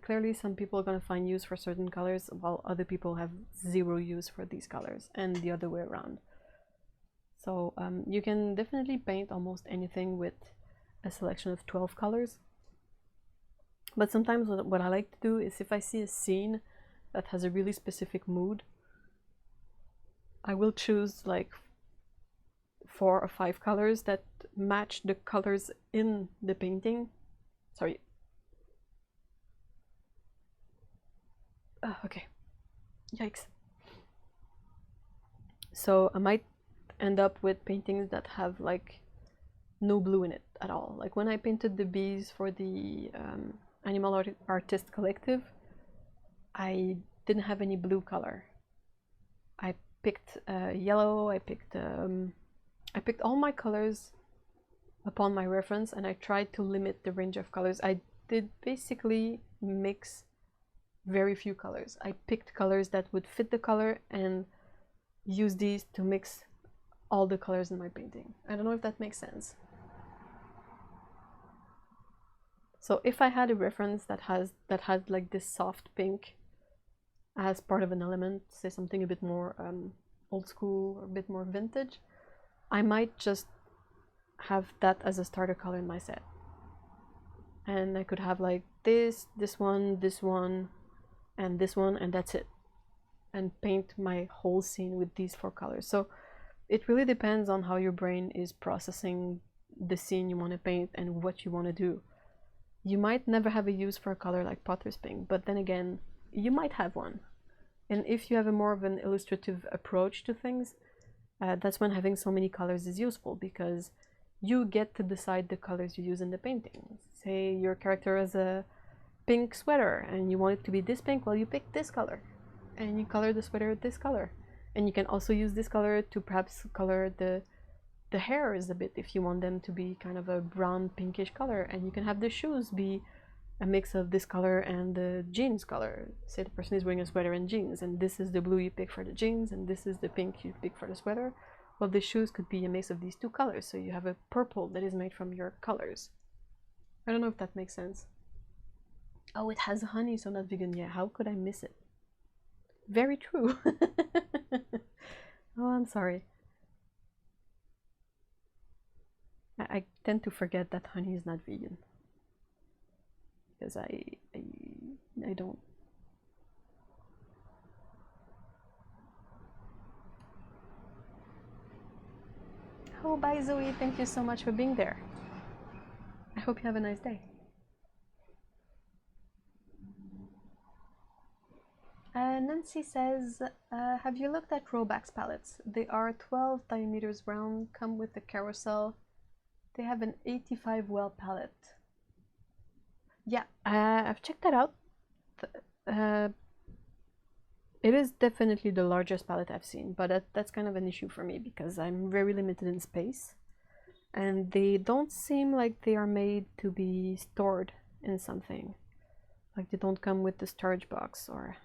clearly some people are going to find use for certain colors, while other people have zero use for these colors, and the other way around. So you can definitely paint almost anything with a selection of 12 colors. But sometimes what I like to do is if I see a scene that has a really specific mood, I will choose like 4 or 5 colors that match the colors in the painting. Sorry. Okay. Yikes. So I might end up with paintings that have like no blue in it at all. Like when I painted the bees for the Animal Artist Collective, I didn't have any blue color. I picked yellow, I picked all my colors upon my reference, and I tried to limit the range of colors. I did basically mix very few colors. I picked colors that would fit the color and use these to mix all the colors in my painting. I don't know if that makes sense. So if I had a reference that had like this soft pink as part of an element, say something a bit more old school or a bit more vintage, I might just have that as a starter color in my set. And I could have like this one, and this one, and that's it. And paint my whole scene with these 4 colors. So it really depends on how your brain is processing the scene you want to paint and what you want to do. You might never have a use for a color like Potter's Pink, but then again, you might have one. And if you have a more of an illustrative approach to things, that's when having so many colors is useful, because you get to decide the colors you use in the painting. Say your character has a pink sweater and you want it to be this pink, well, you pick this color and you color the sweater this color. And you can also use this color to perhaps color the hairs a bit if you want them to be kind of a brown pinkish color, and you can have the shoes be a mix of this color and the jeans color. Say the person is wearing a sweater and jeans, and this is the blue you pick for the jeans and this is the pink you pick for the sweater. Well, the shoes could be a mix of these 2 colors, so you have a purple that is made from your colors. I don't know if that makes sense. Oh, it has honey, so not vegan. Yeah, how could I miss it? Very true. Oh, I'm sorry. I tend to forget that honey is not vegan, because I don't. Oh, bye Zoe, thank you so much for being there. I hope you have a nice day. Nancy says, have you looked at Robax palettes? They are 12 diameters round, come with a carousel. They have an 85 well palette. Yeah, I've checked that out. It is definitely the largest palette I've seen, but that's kind of an issue for me because I'm very limited in space. And they don't seem like they are made to be stored in something. Like they don't come with the storage box or,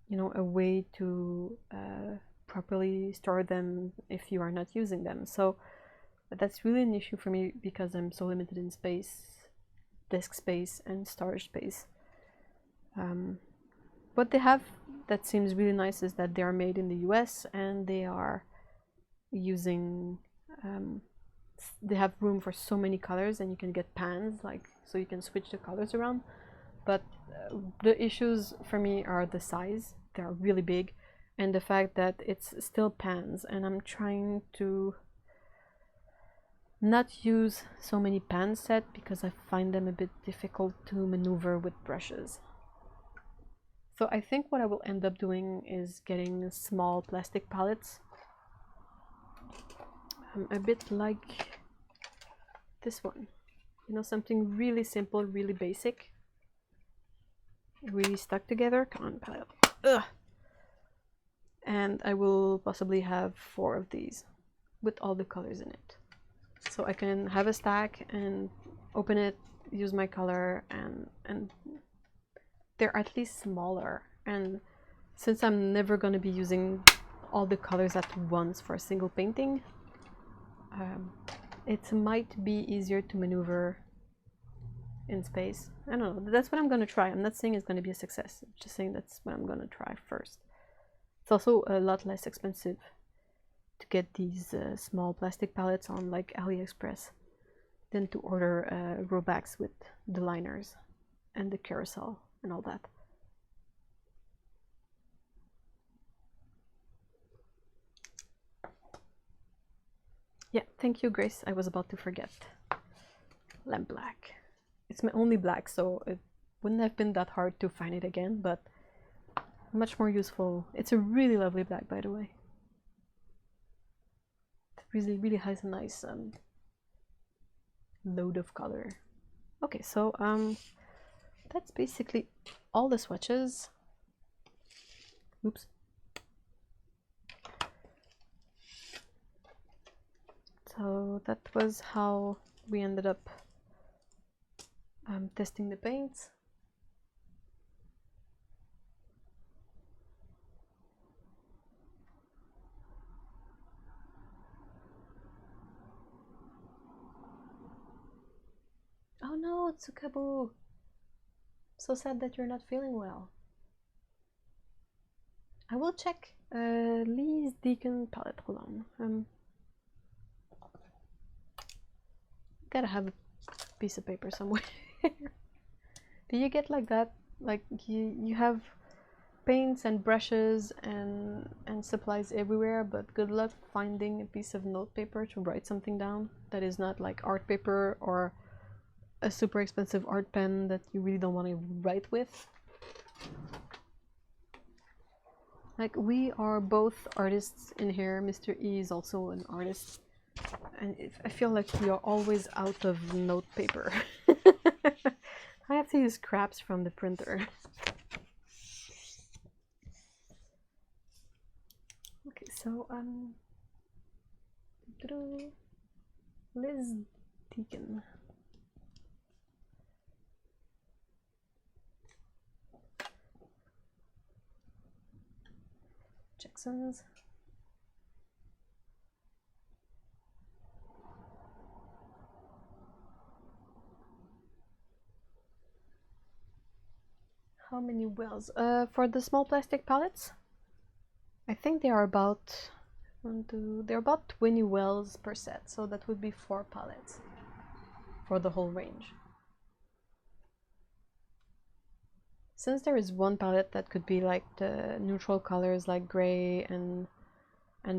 you know, a way to properly store them if you are not using them. So that's really an issue for me because I'm so limited in space, disk space and storage space. What they have that seems really nice is that they are made in the US and they are using, they have room for so many colors and you can get pans, like, so you can switch the colors around. But the issues for me are the size, they are really big, and the fact that it's still pans, and I'm trying to not use so many pan set because I find them a bit difficult to maneuver with brushes. So I think what I will end up doing is getting small plastic palettes, a bit like this one, you know, something really simple, really basic, really stuck together. Come on, palette. Ugh. And I will possibly have 4 of these with all the colors in it. So I can have a stack and open it, use my color, and they're at least smaller. And since I'm never going to be using all the colors at once for a single painting, it might be easier to maneuver in space. I don't know, that's what I'm going to try. I'm not saying it's going to be a success, I'm just saying that's what I'm going to try first. It's also a lot less expensive to get these small plastic palettes on like AliExpress than to order row bags with the liners and the carousel and all that. Yeah, thank you, Grace. I was about to forget. Lamp black. It's my only black, so it wouldn't have been that hard to find it again, but much more useful. It's a really lovely black, by the way. It really has a nice load of color. Okay, so that's basically all the swatches. Oops. So that was how we ended up testing the paints. Oh no, Tsukabu! So sad that you're not feeling well. I will check Lee's Deacon palette. Hold on. Gotta have a piece of paper somewhere. Do you get like that? Like you have paints and brushes and supplies everywhere, but good luck finding a piece of note paper to write something down that is not like art paper or a super expensive art pen that you really don't want to write with. Like, we are both artists in here. Mr. E is also an artist, and I feel like we are always out of note paper. I have to use scraps from the printer. Okay, so Liz Deacon. Jackson's. How many wells? For the small plastic palettes, I think they are about they're about 20 wells per set, so that would be 4 palettes for the whole range. Since there is one palette that could be like the neutral colors like gray and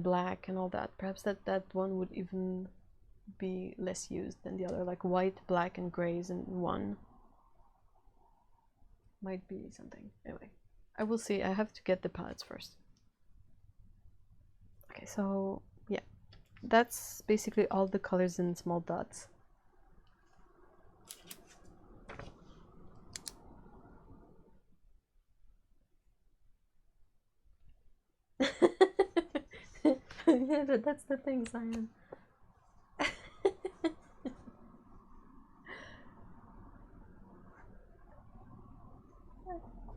black and all that, perhaps that one would even be less used than the other, like white, black, and grays in one. Might be something. Anyway, I will see. I have to get the palettes first. Okay, so yeah, that's basically all the colors in small dots. Yeah, that's the thing, Zion.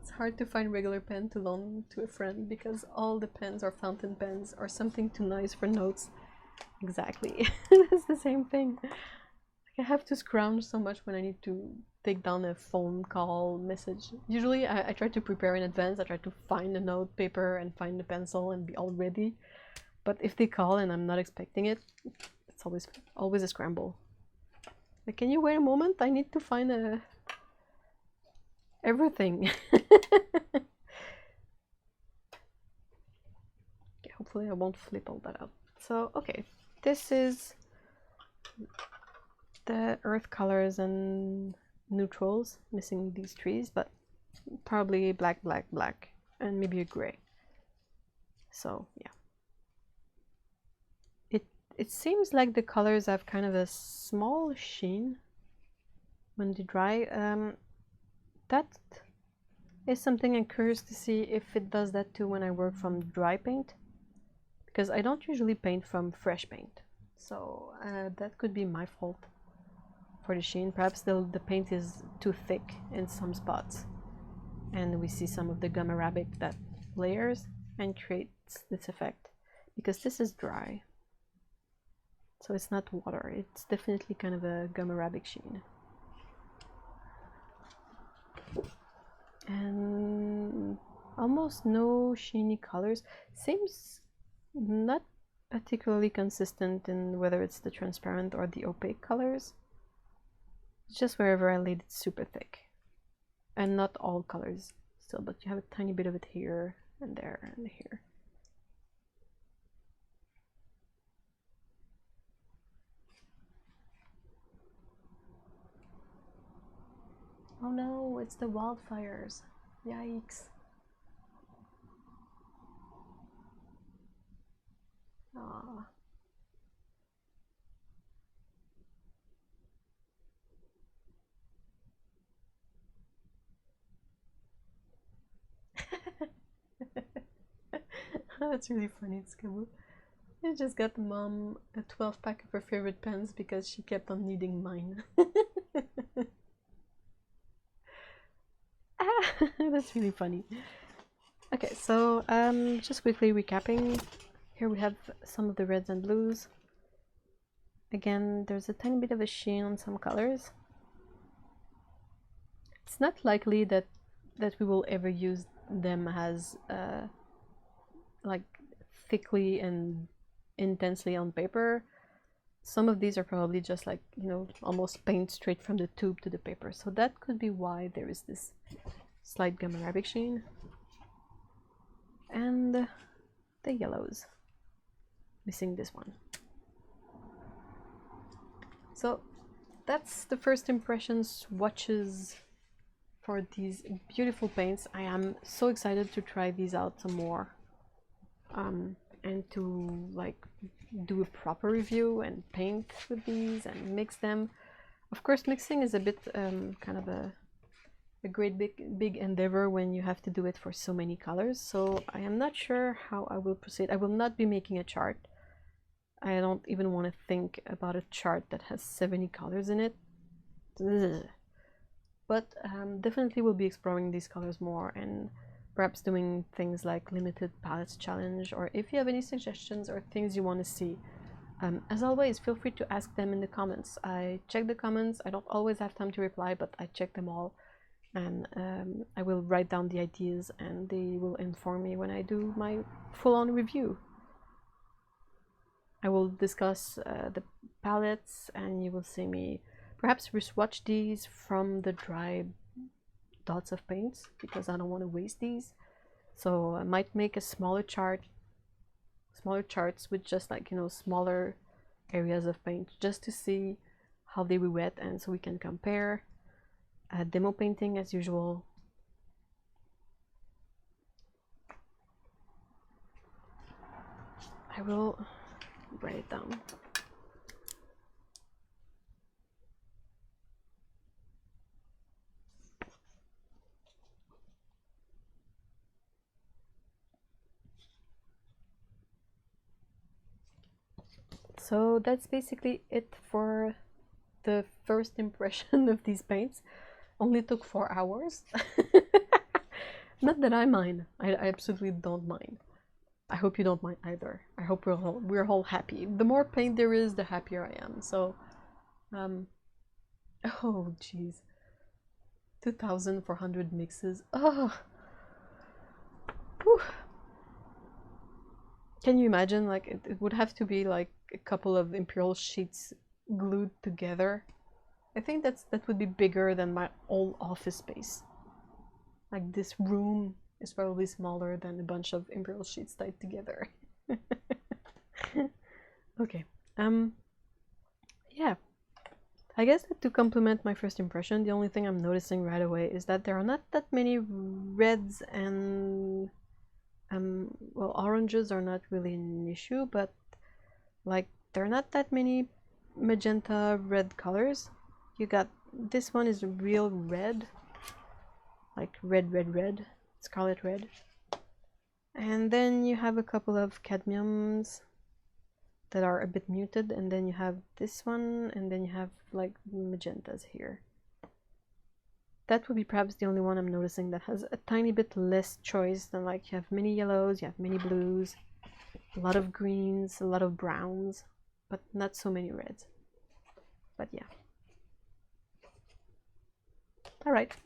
It's hard to find regular pen to loan to a friend because all the pens are fountain pens or something too nice for notes. Exactly. It's the same thing. Like, I have to scrounge so much when I need to take down a phone call message. Usually I try to prepare in advance. I try to find a note paper and find a pencil and be all ready. But if they call and I'm not expecting it, it's always a scramble. Like, can you wait a moment? I need to find everything. Okay, hopefully I won't flip all that out. So, okay, this is the earth colors and neutrals, missing these trees, but probably black, black, black, and maybe a gray. So, yeah. It seems like the colors have kind of a small sheen when they dry. That is something I'm curious to see if it does that too when I work from dry paint, because I don't usually paint from fresh paint, so that could be my fault for the sheen. Perhaps the paint is too thick in some spots and we see some of the gum arabic that layers and creates this effect, because this is dry, so it's not water. It's definitely kind of a gum arabic sheen. And almost no sheeny colors. Seems not particularly consistent in whether it's the transparent or the opaque colors. It's just wherever I laid it super thick. And not all colors still, but you have a tiny bit of it here and there and here. Oh no, it's the wildfires. Yikes. Aww. That's really funny, it's Kabu. I just got mom a 12-pack of her favorite pens because she kept on needing mine. That's really funny. Okay, so just quickly recapping. Here we have some of the reds and blues. Again, there's a tiny bit of a sheen on some colors. It's not likely that we will ever use them as like thickly and intensely on paper. Some of these are probably just like, you know, almost paint straight from the tube to the paper. So that could be why there is this slight gum arabic sheen. And the yellows. Missing this one. So that's the first impression swatches for these beautiful paints. I am so excited to try these out some more and to like do a proper review and paint with these and mix them. Of course, mixing is a bit kind of a great big endeavor when you have to do it for so many colors. So I am not sure how I will proceed. I will not be making a chart. I don't even want to think about a chart that has 70 colors in it. Ugh. But definitely we'll be exploring these colors more and perhaps doing things like limited palettes challenge, or if you have any suggestions or things you want to see. As always, feel free to ask them in the comments. I check the comments. I don't always have time to reply, but I check them all, and I will write down the ideas and they will inform me when I do my full-on review. I will discuss the palettes and you will see me perhaps reswatch these from the dry dots of paints because I don't want to waste these. So I might make a smaller charts with just like, you know, smaller areas of paint just to see how they will wet and so we can compare. Demo painting as usual. I will write it down. So that's basically it for the first impression of these paints. Only took 4 hours. Not that I mind. I absolutely don't mind. I hope you don't mind either. I hope we're all happy. The more paint there is, the happier I am. So, oh jeez, 2,400 mixes. Oh, whew. Can you imagine? Like it would have to be like a couple of imperial sheets glued together. I think that would be bigger than my old office space. Like this room is probably smaller than a bunch of imperial sheets tied together. Okay. Yeah. I guess that to complement my first impression, the only thing I'm noticing right away is that there are not that many reds and well, oranges are not really an issue, but like there are not that many magenta red colors. You got this one is real red, like red, scarlet red, and then you have a couple of cadmiums that are a bit muted, and then you have this one, and then you have like magentas here. That would be perhaps the only one I'm noticing that has a tiny bit less choice than, like, you have many yellows, you have many blues, a lot of greens, a lot of browns, but not so many reds. But yeah. Alright.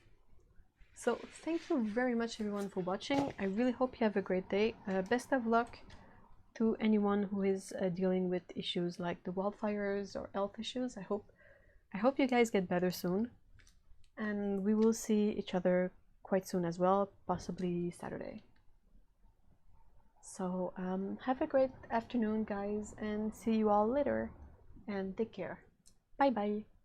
So thank you very much everyone for watching. I really hope you have a great day. Best of luck to anyone who is dealing with issues like the wildfires or health issues. I hope you guys get better soon, and we will see each other quite soon as well, possibly Saturday. So have a great afternoon, guys, and see you all later, and take care. Bye bye.